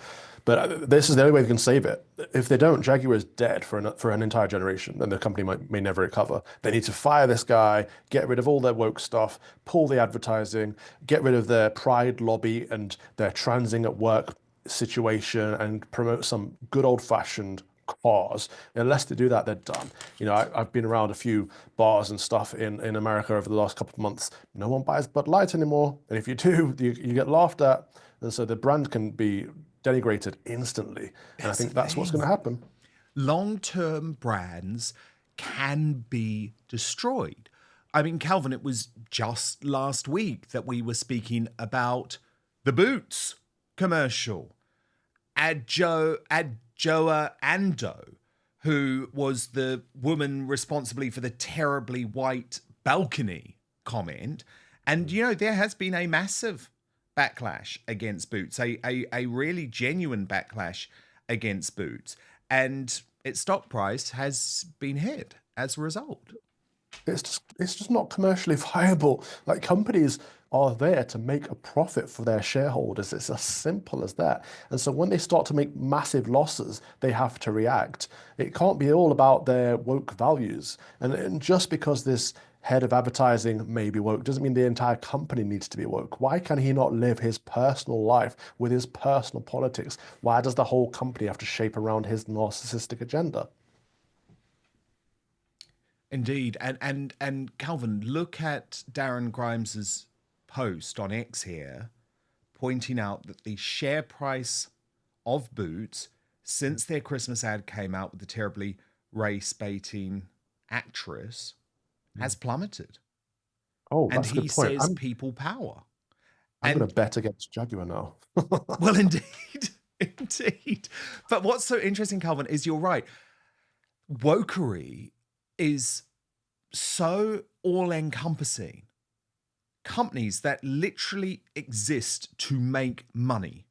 But this is the only way they can save it. If they don't, Jaguar is dead for an entire generation, and the company may never recover. They need to fire this guy, get rid of all their woke stuff, pull the advertising, get rid of their pride lobby and their transing at work situation, and promote some good old-fashioned cause. Unless they do that, they're done. You know, I've been around a few bars and stuff in America over the last couple of months. No one buys Bud Light anymore, and if you do, you get laughed at, and so the brand can be denigrated instantly. And I think that's what's going to happen. Long-term brands can be destroyed. I mean, Calvin, it was just last week that we were speaking about the Boots commercial. Adjoa Ando, who was the woman responsibly for the terribly white balcony comment. And, you know, there has been a massive backlash against Boots, a really genuine backlash against Boots. And its stock price has been hit as a result. It's just not commercially viable. Like, companies are there to make a profit for their shareholders. It's as simple as that. And so when they start to make massive losses, they have to react. It can't be all about their woke values. And just because this head of advertising may be woke doesn't mean the entire company needs to be woke. Why can he not live his personal life with his personal politics? Why does the whole company have to shape around his narcissistic agenda? Indeed. And Calvin, look at Darren Grimes's post on X here, pointing out that the share price of Boots since their Christmas ad came out with the terribly race-baiting actress has plummeted. Oh, and that's a good he point. says people power. I'm going to bet against Jaguar now. Well, indeed. Indeed. But what's so interesting, Calvin, is you're right. Wokery is so all-encompassing. Companies that literally exist to make money.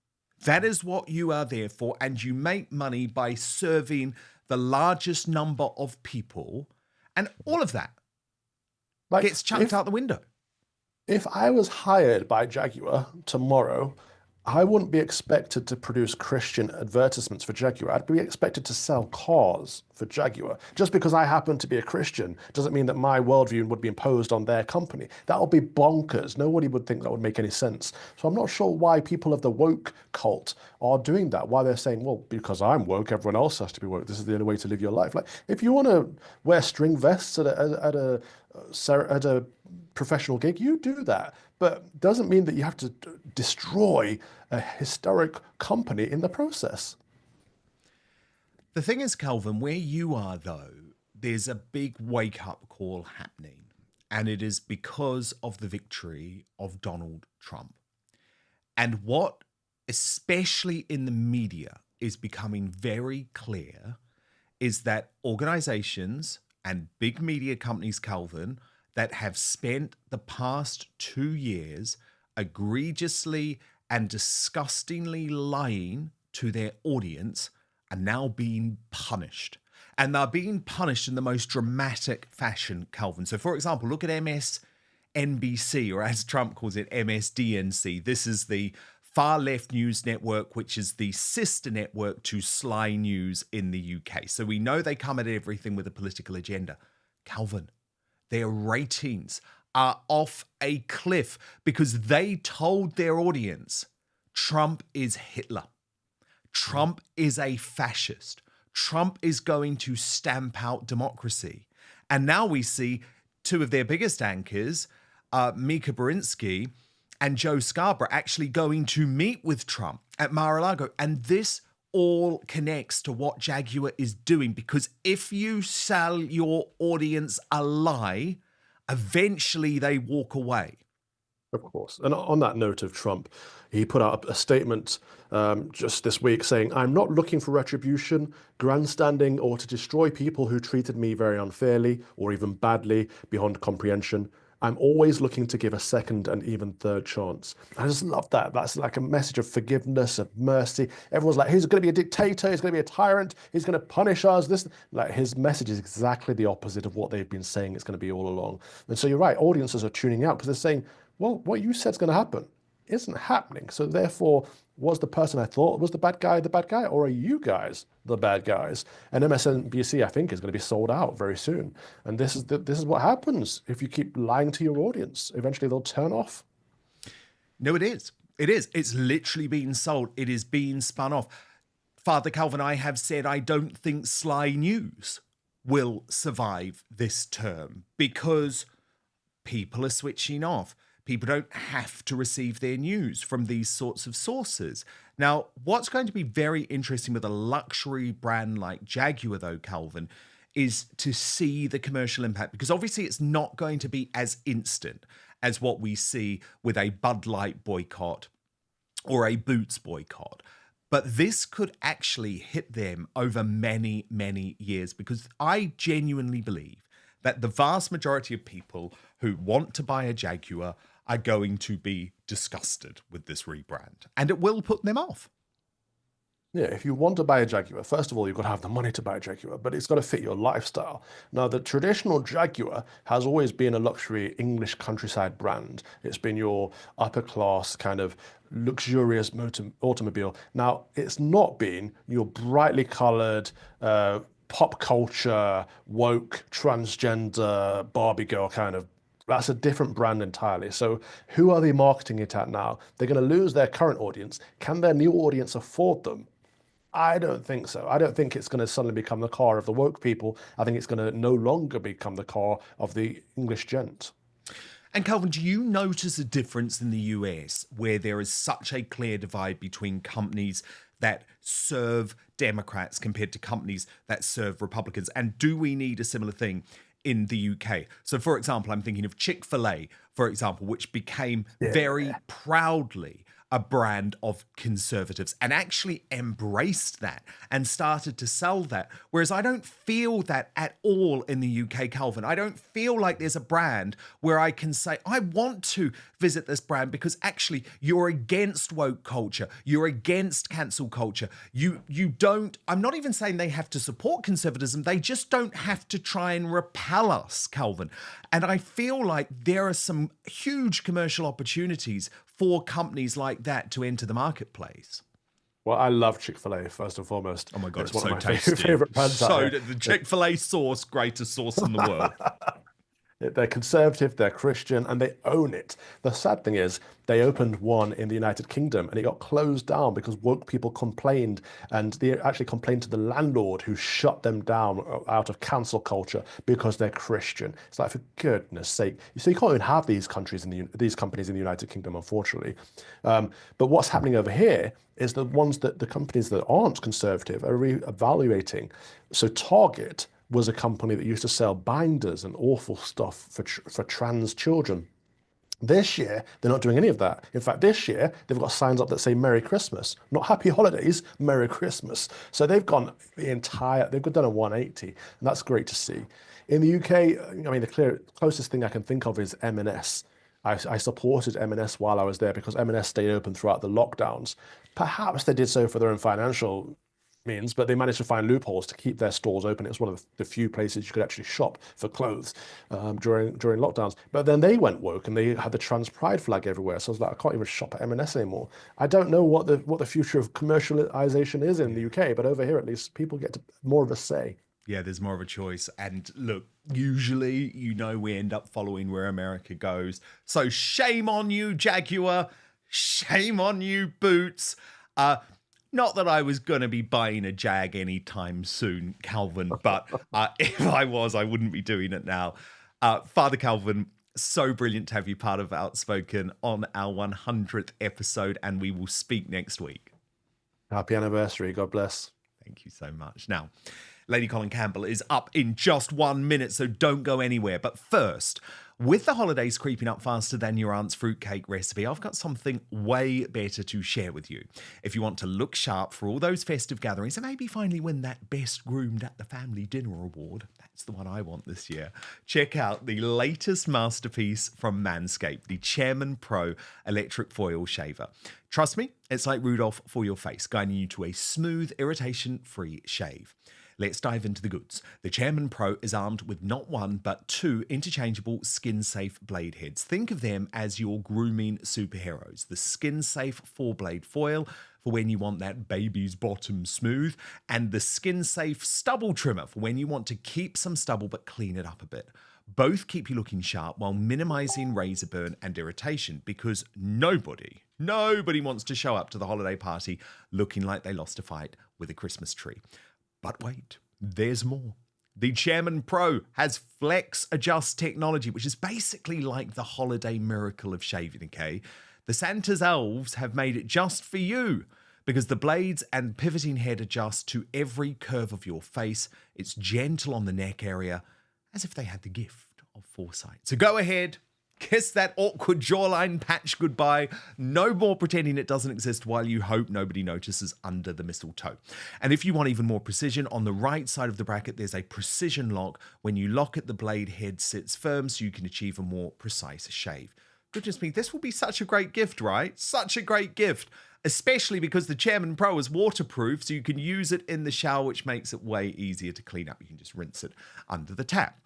That is what you are there for, and you make money by serving the largest number of people, and all of that gets chucked out the window. If I was hired by Jaguar tomorrow, I wouldn't be expected to produce Christian advertisements for Jaguar. I'd be expected to sell cars for Jaguar. Just because I happen to be a Christian doesn't mean that my worldview would be imposed on their company. That would be bonkers. Nobody would think that would make any sense. So I'm not sure why people of the woke cult are doing that. Why they're saying, well, because I'm woke, everyone else has to be woke. This is the only way to live your life. Like, if you want to wear string vests at a professional gig, you do that. But doesn't mean that you have to destroy a historic company in the process. The thing is, Calvin, where you are, though, there's a big wake-up call happening, and it is because of the victory of Donald Trump. And what, especially in the media, is becoming very clear is that organizations and big media companies, Calvin, that have spent the past 2 years egregiously and disgustingly lying to their audience are now being punished. And they're being punished in the most dramatic fashion, Calvin. So, for example, look at MSNBC, or as Trump calls it, MSDNC. This is the far left news network, which is the sister network to Sly News in the UK. So we know they come at everything with a political agenda. Calvin, their ratings are off a cliff because they told their audience Trump is Hitler. Trump is a fascist. Trump is going to stamp out democracy. And now we see two of their biggest anchors, Mika Berinsky and Joe Scarborough, actually going to meet with Trump at Mar-a-Lago. And this all connects to what Jaguar is doing, because if you sell your audience a lie, eventually they walk away. Of course. And on that note of Trump, he put out a statement just this week saying, I'm not looking for retribution, grandstanding, or to destroy people who treated me very unfairly or even badly beyond comprehension. I'm always looking to give a second and even third chance. I just love that. That's like a message of forgiveness, of mercy. Everyone's like, he's going to be a dictator, he's going to be a tyrant, he's going to punish us. Like, his message is exactly the opposite of what they've been saying it's going to be all along. And so you're right, audiences are tuning out because they're saying, well, what you said is going to happen isn't happening. So therefore, was the person I thought was the bad guy, or are you guys the bad guys? And MSNBC, I think, is going to be sold out very soon. And this is what happens if you keep lying to your audience. Eventually, they'll turn off. No, it is. It is. It's literally being sold. It is being spun off. Father Calvin, I have said I don't think Sly News will survive this term because people are switching off. People don't have to receive their news from these sorts of sources. Now, what's going to be very interesting with a luxury brand like Jaguar, though, Calvin, is to see the commercial impact, because obviously it's not going to be as instant as what we see with a Bud Light boycott or a Boots boycott. But this could actually hit them over many, many years, because I genuinely believe that the vast majority of people who want to buy a Jaguar are going to be disgusted with this rebrand, and it will put them off. Yeah, if you want to buy a Jaguar, first of all, you've got to have the money to buy a Jaguar, but it's got to fit your lifestyle. Now, the traditional Jaguar has always been a luxury English countryside brand. It's been your upper class kind of luxurious automobile. Now, it's not been your brightly colored, pop culture, woke, transgender, Barbie girl kind of. That's a different brand entirely. So who are they marketing it at now? They're going to lose their current audience. Can their new audience afford them? I don't think so. I don't think it's going to suddenly become the car of the woke people. I think it's going to no longer become the car of the English gent. And Calvin, do you notice a difference in the US where there is such a clear divide between companies that serve Democrats compared to companies that serve Republicans? And do we need a similar thing in the UK? So, for example, I'm thinking of Chick-fil-A, for example, which became very proudly a brand of conservatives and actually embraced that and started to sell that. Whereas I don't feel that at all in the UK, Calvin. I don't feel like there's a brand where I can say, I want to visit this brand because actually you're against woke culture. You're against cancel culture. You don't, I'm not even saying they have to support conservatism. They just don't have to try and repel us, Calvin. And I feel like there are some huge commercial opportunities for companies like that to enter the marketplace? Well, I love Chick-fil-A, first and foremost. Oh my God, it's it's one so of my tasty. favorite brands out So there. the Chick-fil-A sauce, greatest sauce in the world. They're conservative, they're Christian, and they own it. The sad thing is, they opened one in the United Kingdom and it got closed down because woke people complained, and they actually complained to the landlord who shut them down out of cancel culture because they're Christian. It's like, for goodness sake. So you can't even have these companies in the United Kingdom, unfortunately. But what's happening over here is the companies that aren't conservative are re-evaluating. So Target was a company that used to sell binders and awful stuff for trans children. This year, they're not doing any of that. In fact, this year, they've got signs up that say Merry Christmas, not Happy Holidays, Merry Christmas. So they've done a 180, and that's great to see. In the UK, I mean, the closest thing I can think of is M&S. I supported M&S while I was there because M&S stayed open throughout the lockdowns. Perhaps they did so for their own financial means, but they managed to find loopholes to keep their stores open. It was one of the few places you could actually shop for clothes during lockdowns. But then they went woke and they had the trans pride flag everywhere. So I was like, I can't even shop at M&S anymore. I don't know what the future of commercialization is in the UK, but over here at least people get more of a say. Yeah, there's more of a choice. And look, usually, we end up following where America goes. So shame on you, Jaguar. Shame on you, Boots. Not that I was going to be buying a Jag anytime soon, Calvin, but if I was, I wouldn't be doing it now. Father Calvin, so brilliant to have you part of Outspoken on our 100th episode, and we will speak next week. Happy anniversary. God bless. Thank you so much. Now, Lady Colin Campbell is up in just 1 minute, so don't go anywhere. But first, with the holidays creeping up faster than your aunt's fruitcake recipe, I've got something way better to share with you. If you want to look sharp for all those festive gatherings and maybe finally win that Best Groomed at the Family Dinner award, that's the one I want this year, check out the latest masterpiece from Manscaped, the Chairman Pro Electric Foil Shaver. Trust me, it's like Rudolph for your face, guiding you to a smooth, irritation-free shave. Let's dive into the goods. The Chairman Pro is armed with not one, but two interchangeable skin-safe blade heads. Think of them as your grooming superheroes. The skin-safe 4-blade foil for when you want that baby's bottom smooth, and the skin-safe stubble trimmer for when you want to keep some stubble but clean it up a bit. Both keep you looking sharp while minimizing razor burn and irritation, because nobody wants to show up to the holiday party looking like they lost a fight with a Christmas tree. But wait, there's more. The Chairman Pro has Flex Adjust technology, which is basically like the holiday miracle of shaving, okay? The Santa's elves have made it just for you, because the blades and pivoting head adjust to every curve of your face. It's gentle on the neck area, as if they had the gift of foresight. So go ahead, kiss that awkward jawline patch goodbye. No more pretending it doesn't exist while you hope nobody notices under the mistletoe. And if you want even more precision, on the right side of the bracket, there's a precision lock. When you lock it, the blade head sits firm so you can achieve a more precise shave. Goodness me, this will be such a great gift, right? Such a great gift, especially because the Chairman Pro is waterproof, so you can use it in the shower, which makes it way easier to clean up. You can just rinse it under the tap.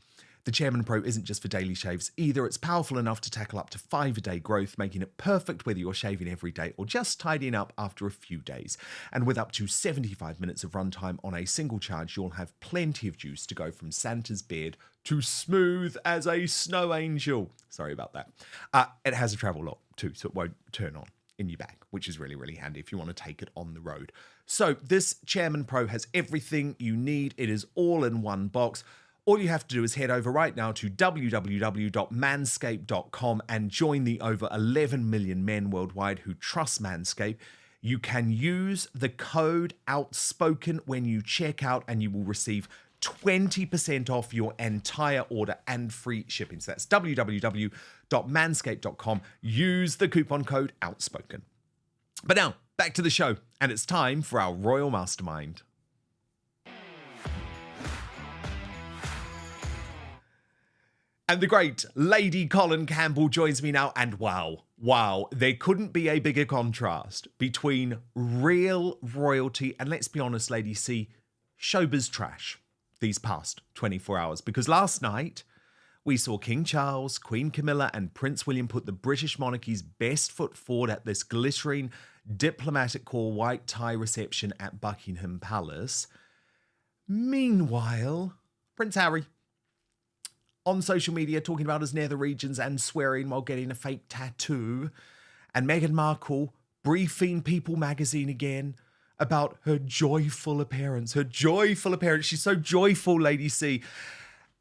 The Chairman Pro isn't just for daily shaves either. It's powerful enough to tackle up to 5-a-day growth, making it perfect whether you're shaving every day or just tidying up after a few days. And with up to 75 minutes of runtime on a single charge, you'll have plenty of juice to go from Santa's beard to smooth as a snow angel. Sorry about that. It has a travel lock too, so it won't turn on in your bag, which is really, really handy if you want to take it on the road. So this Chairman Pro has everything you need. It is all in one box. All you have to do is head over right now to www.manscaped.com and join the over 11 million men worldwide who trust Manscaped. You can use the code Outspoken when you check out, and you will receive 20% off your entire order and free shipping. So that's www.manscaped.com. Use the coupon code Outspoken. But now, back to the show, and it's time for our Royal Mastermind. And the great Lady Colin Campbell joins me now, and wow, there couldn't be a bigger contrast between real royalty and, let's be honest, Lady C, showbiz trash these past 24 hours. Because last night, We saw King Charles, Queen Camilla, and Prince William put the British monarchy's best foot forward at this glittering diplomatic corps white tie reception at Buckingham Palace. Meanwhile, Prince Harry on social media talking about his nether regions and swearing while getting a fake tattoo, and Meghan Markle briefing People magazine again about her joyful appearance. She's so joyful, Lady C,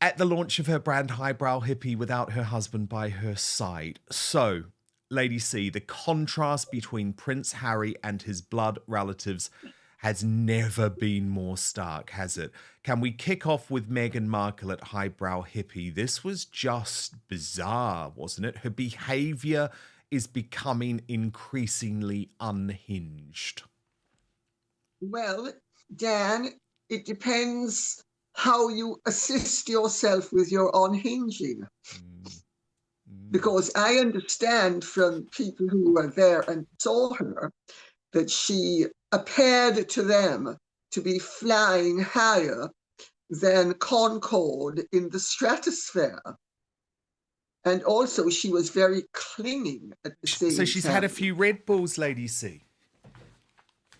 at the launch of her brand Highbrow Hippie without her husband by her side. So, Lady C, the contrast between Prince Harry and his blood relatives has never been more stark, has it? Can we kick off with Meghan Markle at Highbrow Hippie? This was just bizarre, wasn't it? Her behaviour is becoming increasingly unhinged. Well, Dan, it depends how you assist yourself with your unhinging. Because I understand from people who were there and saw her that she appeared to them to be flying higher than Concorde in the stratosphere. And also she was very clinging at the same time. So she's had a few Red Bulls, Lady C.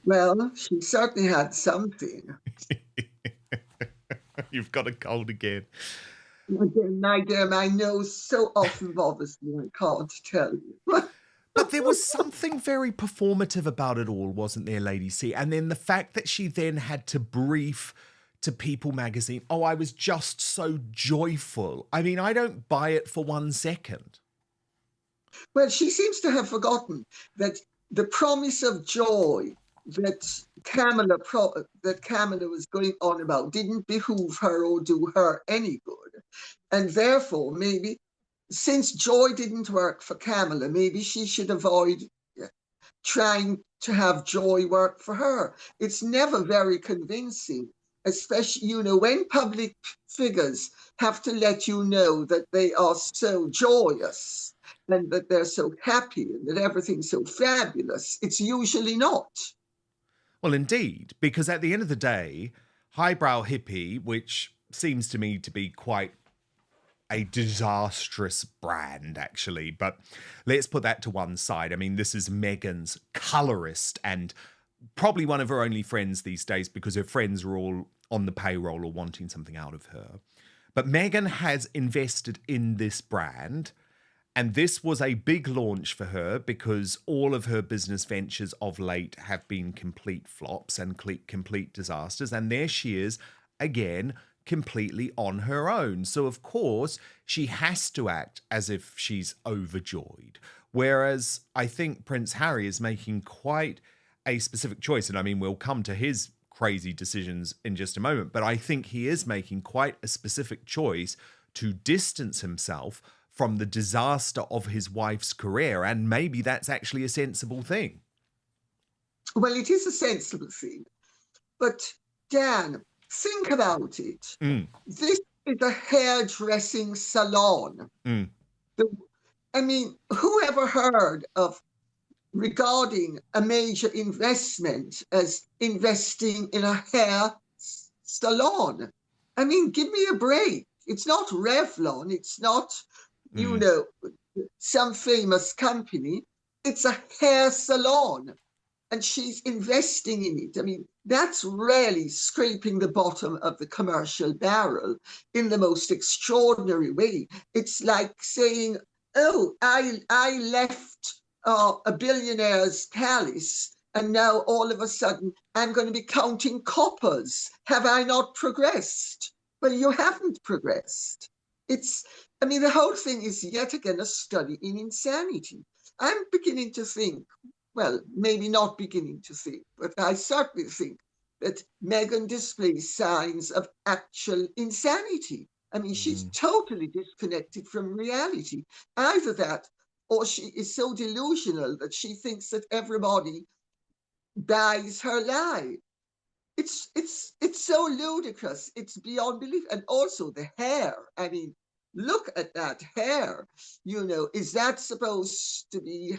Well, she certainly had something. You've got a cold again. My dear, my nose so often bothers me, I can't tell you. But there was something very performative about it all, wasn't there, Lady C? And then the fact that she then had to brief to People magazine, oh, I was just so joyful. I mean, I don't buy it for 1 second. Well, she seems to have forgotten that the promise of joy that Camilla was going on about didn't behoove her or do her any good. And therefore, maybe, since joy didn't work for Camilla, maybe she should avoid trying to have joy work for her. It's never very convincing, especially, you know, when public figures have to let you know that they are so joyous and that they're so happy and that everything's so fabulous. It's usually not. Well, indeed, because at the end of the day, Highbrow Hippie, which seems to me to be quite a disastrous brand, actually, but let's put that to one side. I mean, this is Meghan's colorist and probably one of her only friends these days because her friends are all on the payroll or wanting something out of her. But Meghan has invested in this brand, and this was a big launch for her because all of her business ventures of late have been complete flops and complete disasters. And there she is again, completely on her own. So, of course, she has to act as if she's overjoyed. Whereas I think Prince Harry is making quite a specific choice. And I mean, we'll come to his crazy decisions in just a moment. But I think he is making quite a specific choice to distance himself from the disaster of his wife's career. And maybe that's actually a sensible thing. Well, it is a sensible thing. But, Dan, think about it. This is a hairdressing salon. I mean, who ever heard of regarding a major investment as investing in a hair salon? I mean, give me a break. It's not Revlon. It's not, you know, some famous company. It's a hair salon. And she's investing in it. I mean, that's really scraping the bottom of the commercial barrel in the most extraordinary way. It's like saying, oh, I left a billionaire's palace, and now all of a sudden I'm going to be counting coppers. Have I not progressed? Well, you haven't progressed. I mean, the whole thing is yet again a study in insanity. I'm beginning to think, well, maybe not beginning to think, but I certainly think that Meghan displays signs of actual insanity. I mean, she's totally disconnected from reality. Either that, or she is so delusional that she thinks that everybody buys her lie. It's so ludicrous. It's beyond belief. And also the hair. I mean, look at that hair. You know, is that supposed to be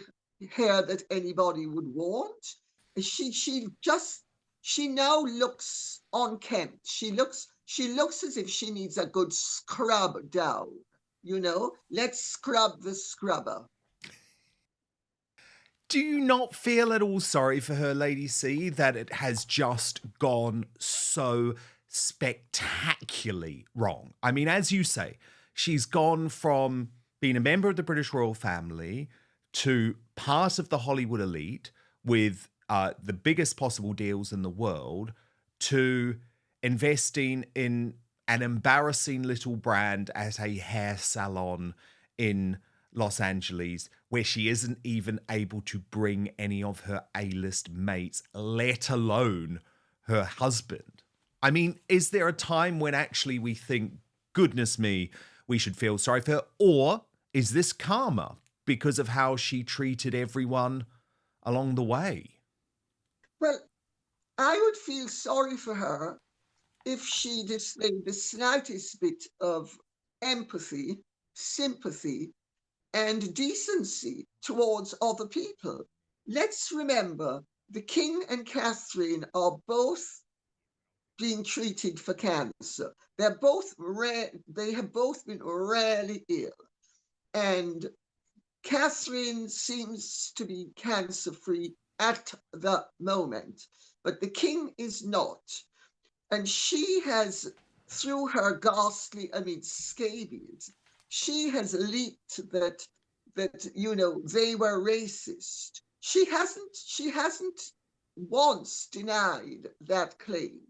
hair that anybody would want? She now looks unkempt. She looks as if she needs a good scrub down. let's scrub the scrubber. Do you not feel at all sorry for her, Lady C, that it has just gone so spectacularly wrong? I mean, as you say, she's gone from being a member of the British royal family to part of the Hollywood elite with the biggest possible deals in the world to investing in an embarrassing little brand at a hair salon in Los Angeles, where she isn't even able to bring any of her A-list mates, let alone her husband. I mean, is there a time when actually we think, goodness me, we should feel sorry for her? Or is this karma because of how she treated everyone along the way? Well, I would feel sorry for her if she displayed the slightest bit of empathy, sympathy, and decency towards other people. Let's remember the King and Catherine are both being treated for cancer. They have both been rarely ill. And Catherine seems to be cancer-free at the moment, but the King is not. And she has, through her ghastly, scabies, she has leaked that they were racist. She hasn't once denied that claim.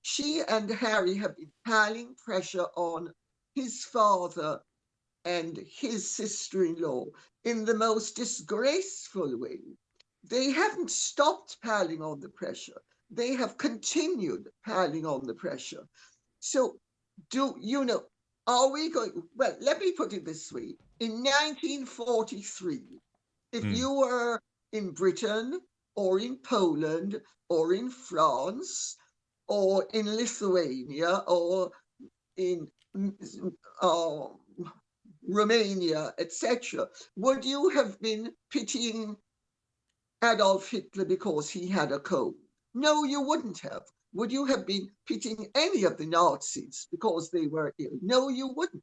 She and Harry have been piling pressure on his father and his sister-in-law in the most disgraceful way. They haven't stopped piling on the pressure. They have continued piling on the pressure. So, are we going, well, let me put it this way. In 1943, if you were in Britain or in Poland or in France or in Lithuania or in Romania, etc., would you have been pitying Adolf Hitler because he had a cold? No, you wouldn't have. Would you have been pitying any of the Nazis because they were ill? No, you wouldn't.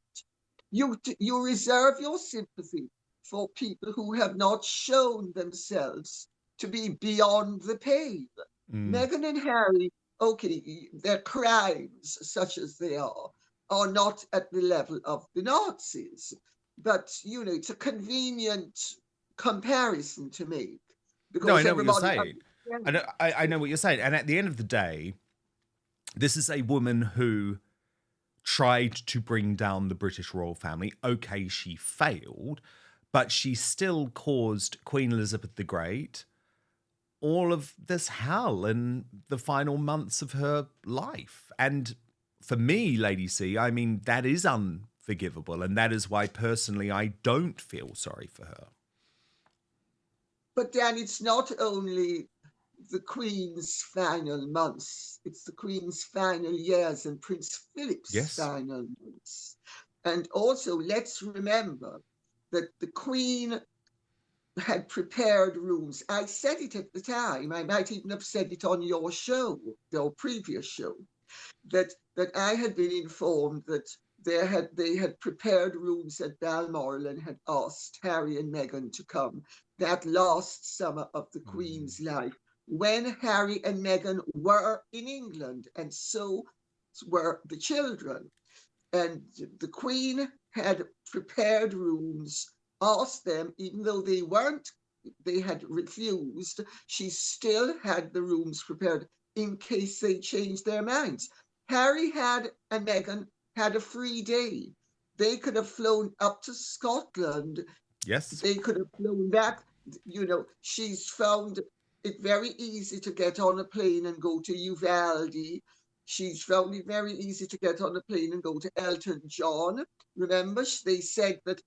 You reserve your sympathy for people who have not shown themselves to be beyond the pale. Meghan and Harry, okay, their crimes, such as they are not at the level of the Nazis. But, it's a convenient comparison to make. No, I know what you're saying. I know what you're saying. And at the end of the day, this is a woman who tried to bring down the British royal family. Okay, she failed, but she still caused Queen Elizabeth the Great all of this hell in the final months of her life. And for me, Lady C, I mean, that is unforgivable. And that is why, personally, I don't feel sorry for her. But Dan, it's not only the Queen's final months, it's the Queen's final years and Prince Philip's final months. And also, let's remember that the Queen had prepared rooms. I said it at the time, I might even have said it on your show, your previous show, that I had been informed that they had prepared rooms at Balmoral and had asked Harry and Meghan to come that last summer of the Queen's life, when Harry and Meghan were in England, and so were the children. And the Queen had prepared rooms, asked them, even though they had refused, she still had the rooms prepared in case they changed their minds. Harry and Meghan had a free day. They could have flown up to Scotland. Yes. They could have flown back. She's found it very easy to get on a plane and go to Uvalde. She's found it very easy to get on a plane and go to Elton John. Remember, they said that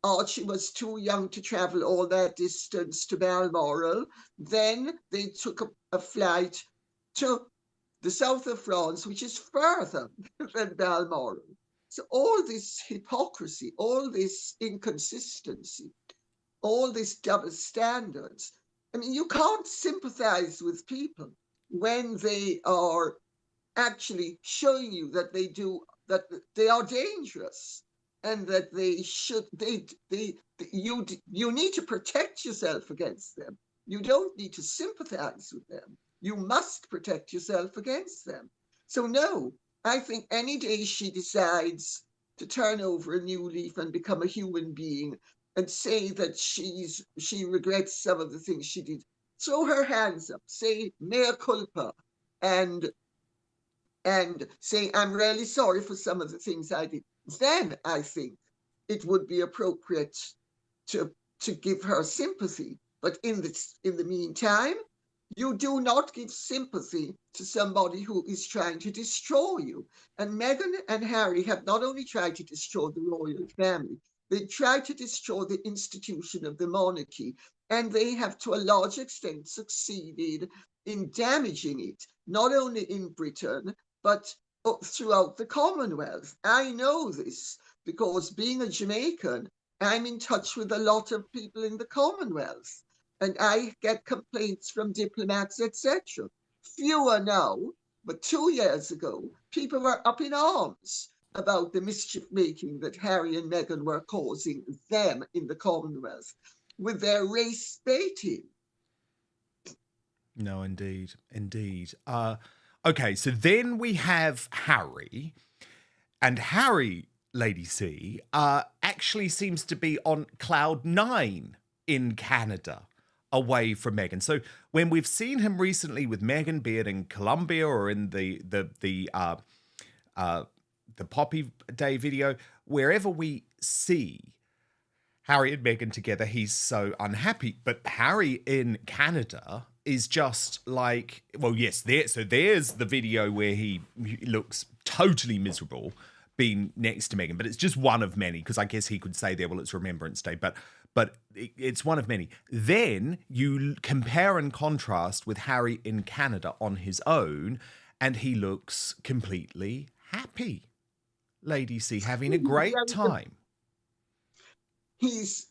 Archie was too young to travel all that distance to Balmoral. Then they took a flight to the south of France, which is further than Balmoral. So all this hypocrisy, all this inconsistency, all these double standards. I mean, you can't sympathize with people when they are actually showing you that they are dangerous. and that you need to protect yourself against them. You don't need to sympathize with them. You must protect yourself against them. So no, I think any day she decides to turn over a new leaf and become a human being and say that she regrets some of the things she did, throw her hands up, say mea culpa, and say, I'm really sorry for some of the things I did. Then I think it would be appropriate to give her sympathy. But in the meantime, you do not give sympathy to somebody who is trying to destroy you. And Meghan and Harry have not only tried to destroy the royal family, they tried to destroy the institution of the monarchy. And they have, to a large extent, succeeded in damaging it, not only in Britain, but throughout the Commonwealth. I know this because, being a Jamaican, I'm in touch with a lot of people in the Commonwealth, and I get complaints from diplomats, etc. Fewer now, but 2 years ago, people were up in arms about the mischief making that Harry and Meghan were causing them in the Commonwealth with their race baiting. No, indeed. Okay, so then we have Harry, and Harry, Lady C, actually seems to be on cloud 9 in Canada, away from Meghan. So when we've seen him recently with Meghan, be it in Colombia or in the Poppy Day video, wherever we see Harry and Meghan together, he's so unhappy. But Harry in Canada is just like, well, yes, there's the video where he looks totally miserable being next to Meghan, but it's just one of many, because I guess he could say there, well, it's Remembrance Day, but it's one of many. Then you compare and contrast with Harry in Canada on his own, and he looks completely happy. Lady C, having a great time. He's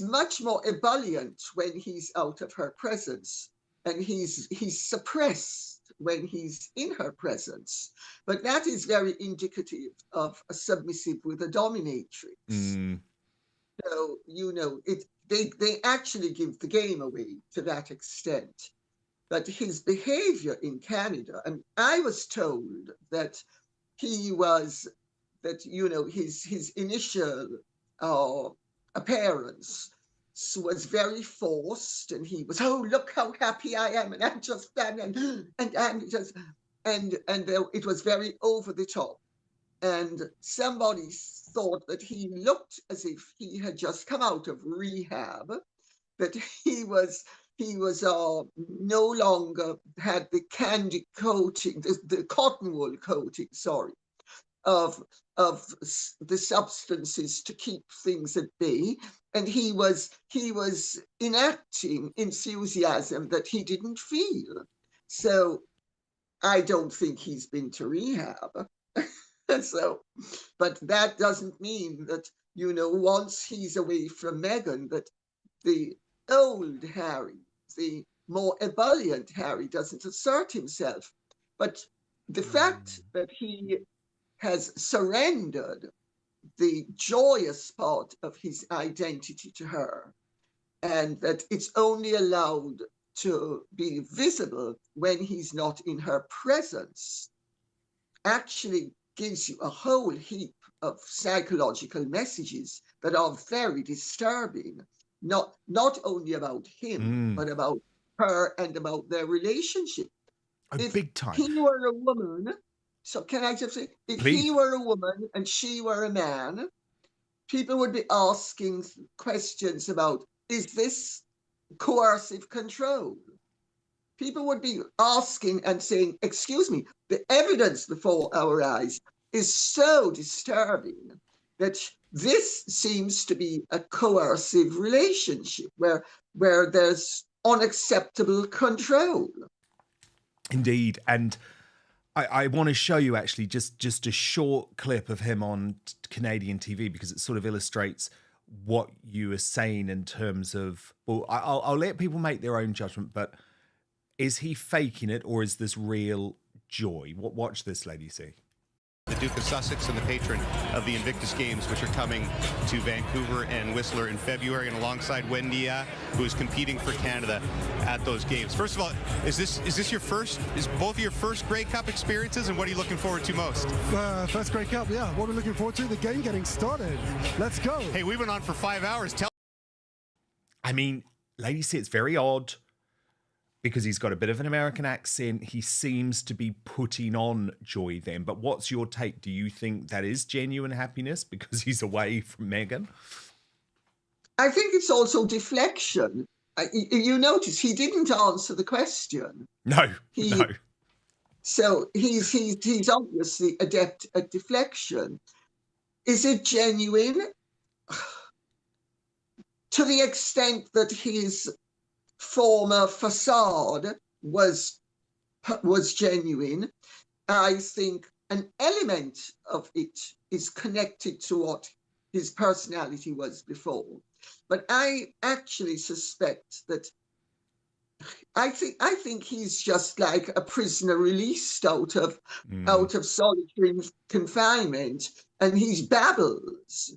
much more ebullient when he's out of her presence, and he's suppressed when he's in her presence. But that is very indicative of a submissive with a dominatrix. So, they actually give the game away to that extent. But his behavior in Canada, and I was told that his initial appearance was very forced, and he was, oh, look how happy I am, and I'm just and it was very over the top. And somebody thought that he looked as if he had just come out of rehab, that he was no longer had the candy coating, the cotton wool coating, of the substances to keep things at bay, and he was enacting enthusiasm that he didn't feel. So I don't think he's been to rehab. But that doesn't mean that, once he's away from Meghan, that the old Harry, the more ebullient Harry, doesn't assert himself. But the fact that he has surrendered the joyous part of his identity to her, and that it's only allowed to be visible when he's not in her presence, actually gives you a whole heap of psychological messages that are very disturbing, not only about him, but about her and about their relationship. Big time. He were a woman, so can I just say, if he were a woman and she were a man, people would be asking questions about, is this coercive control? People would be asking and saying, excuse me, the evidence before our eyes is so disturbing that this seems to be a coercive relationship where there's unacceptable control. Indeed. And I want to show you actually just a short clip of him on Canadian TV, because it sort of illustrates what you are saying in terms of, well, I'll let people make their own judgment, but is he faking it or is this real joy? Watch this, Lady C. the Duke of Sussex and the patron of the Invictus Games, which are coming to Vancouver and Whistler in February, and alongside Wendy, who is competing for Canada at those games. First of all, is both of your first Grey Cup experiences, and what are you looking forward to most? First Grey Cup, yeah. What are we looking forward to? The game getting started. Let's go. Hey, we've been on for 5 hours. I mean, ladies say it's very odd because he's got a bit of an American accent. He seems to be putting on Joy then. But what's your take? Do you think that is genuine happiness because he's away from Meghan? I think it's also deflection. You notice he didn't answer the question. No. So he's obviously adept at deflection. Is it genuine? To the extent that his former facade was genuine, I think an element of it is connected to what his personality was before. But I actually suspect that I think he's just like a prisoner released out of solitary confinement, and he babbles.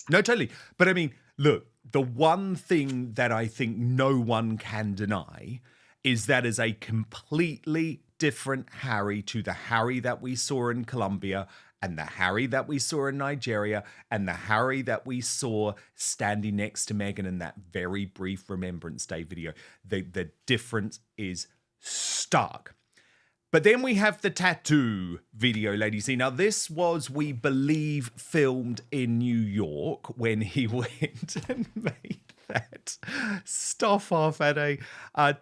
No, totally. But I mean, look, the one thing that I think no one can deny is that is a completely different Harry to the Harry that we saw in Colombia and the Harry that we saw in Nigeria and the Harry that we saw standing next to Meghan in that very brief Remembrance Day video. The difference is stark. But then we have the tattoo video, ladies. Now, this was, we believe, filmed in New York when he went and made that stuff off at a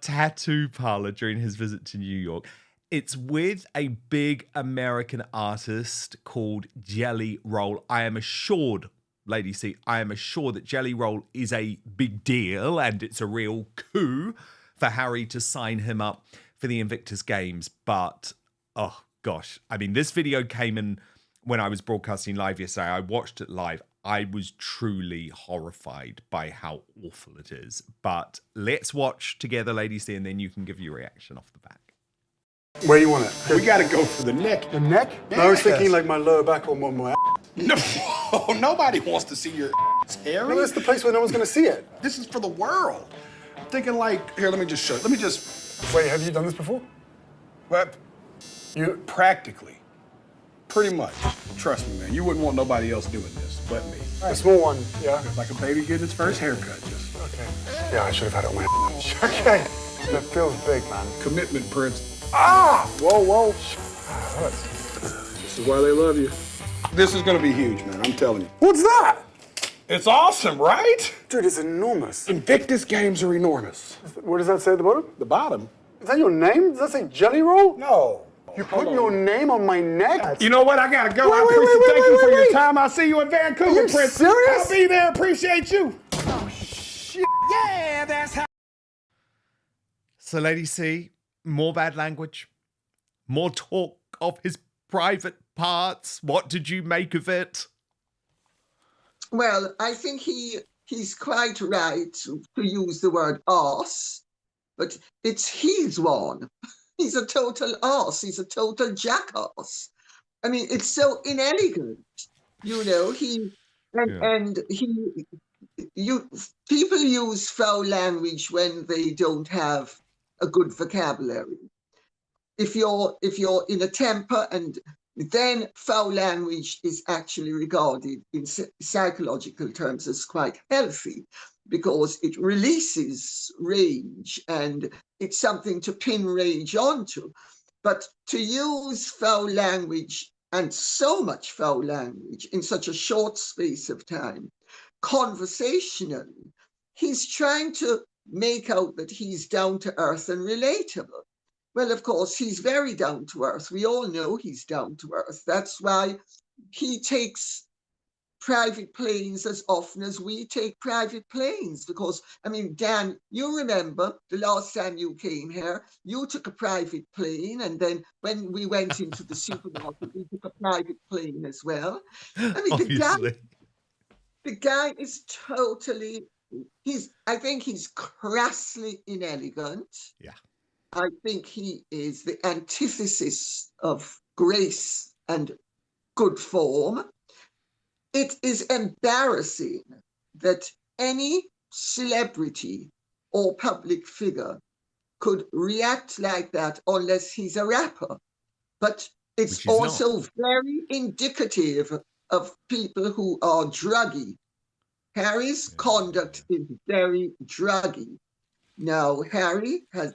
tattoo parlor during his visit to New York. It's with a big American artist called Jelly Roll. I am assured, ladies, that Jelly Roll is a big deal and it's a real coup for Harry to sign him up for the Invictus Games. But, oh gosh, I mean, this video came in when I was broadcasting live yesterday. I watched it live. I was truly horrified by how awful it is. But let's watch together, ladies, and then you can give your reaction off the back. Where you want it? We gotta go for the neck. The neck? Yes. I was thinking like my lower back or my ass. No, nobody wants to see your ass, Harry. No, that's the place where no one's gonna see it. This is for the world. I'm thinking like, here, let me just show you. Wait, have you done this before? What? You practically. Pretty much. Trust me, man. You wouldn't want nobody else doing this but me. Right. A small one, yeah. Like a baby getting its first haircut, just. Okay. Yeah, I should have had it on my Okay. That feels big, man. Commitment, Prince. Ah! Whoa. This is why they love you. This is gonna be huge, man, I'm telling you. What's that? It's awesome, right? Dude, it's enormous. Invictus Games are enormous. What does that say at the bottom? The bottom? Is that your name? Does that say Jelly Roll? No. You put your name on my neck? You know what? I gotta go. Thank you for your time. I'll see you in Vancouver, Are you Prince. Serious? I'll be there. Appreciate you. Oh, shit. Yeah, that's how. So, Lady C, more bad language, more talk of his private parts. What did you make of it? Well, I think he's quite right to use the word arse, but it's his one. He's a total arse. He's a total jackass. I mean, it's so inelegant, you know. People use foul language when they don't have a good vocabulary. If you're in a temper, and then foul language is actually regarded in psychological terms as quite healthy because it releases rage and it's something to pin rage onto. But to use foul language, and so much foul language in such a short space of time, conversationally, he's trying to make out that he's down to earth and relatable. Well, of course, he's very down to earth. We all know he's down to earth. That's why he takes private planes as often as we take private planes. Because, I mean, Dan, you remember the last time you came here, you took a private plane. And then when we went into the supermarket, we took a private plane as well. I mean, the guy is totally, I think he's crassly inelegant. Yeah. I think he is the antithesis of grace and good form. It is embarrassing that any celebrity or public figure could react like that unless he's a rapper. But it's also very indicative of people who are druggy. Harry's conduct is very druggy. Now, Harry has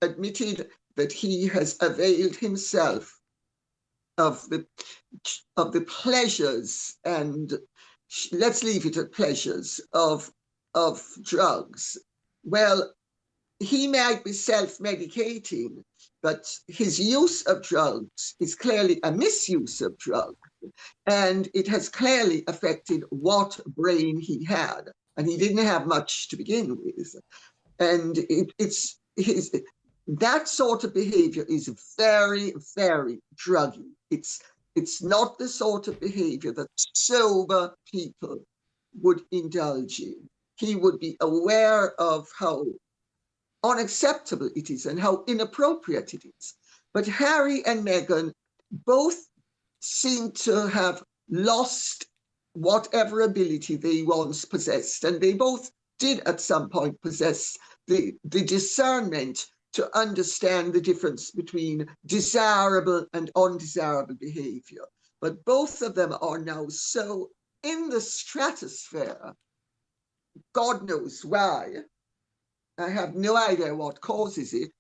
admitted that he has availed himself of the pleasures, and let's leave it at pleasures, of drugs. Well, he might be self-medicating, but his use of drugs is clearly a misuse of drugs, and it has clearly affected what brain he had, and he didn't have much to begin with. And that sort of behavior is very, very druggy. It's not the sort of behavior that sober people would indulge in. He would be aware of how unacceptable it is and how inappropriate it is. But Harry and Meghan both seem to have lost whatever ability they once possessed, and they both did at some point possess the discernment to understand the difference between desirable and undesirable behavior. But both of them are now so in the stratosphere, God knows why. I have no idea what causes it.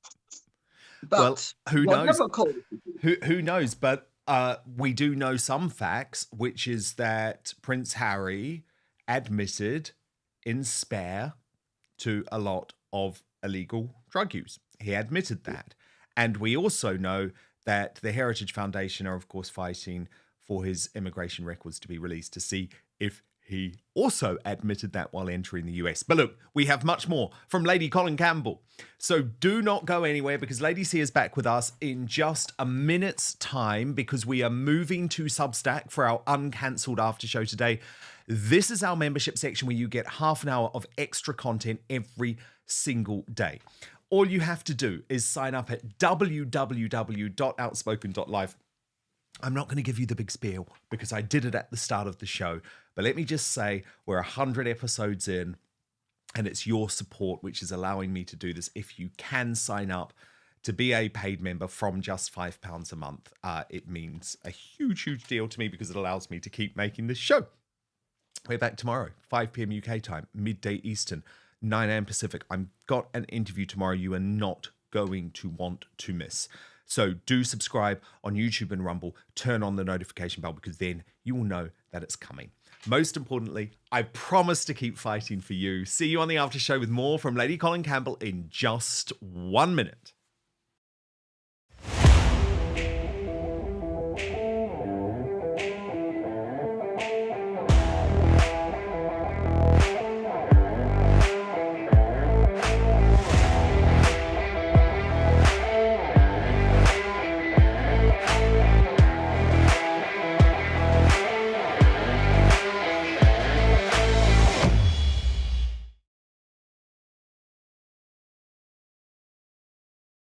But well, who knows? Causes it, who knows? But we do know some facts, which is that Prince Harry admitted in Spare to a lot of illegal drug use. He admitted that. And we also know that the Heritage Foundation are, of course, fighting for his immigration records to be released to see if he also admitted that while entering the US. But look, we have much more from Lady Colin Campbell. So do not go anywhere, because Lady C is back with us in just a minute's time, because we are moving to Substack for our Uncancelled Aftershow today. This is our membership section where you get half an hour of extra content every single day. All you have to do is sign up at www.outspoken.live. I'm not going to give you the big spiel because I did it at the start of the show. But let me just say we're 100 episodes in, and it's your support which is allowing me to do this. If you can sign up to be a paid member from just £5 a month, it means a huge, huge deal to me, because it allows me to keep making this show. We're back tomorrow, 5 p.m. UK time, midday Eastern, 9 a.m. Pacific. I've got an interview tomorrow you are not going to want to miss. So do subscribe on YouTube and Rumble. Turn on the notification bell, because then you will know that it's coming. Most importantly, I promise to keep fighting for you. See you on the after show with more from Lady Colin Campbell in just 1 minute.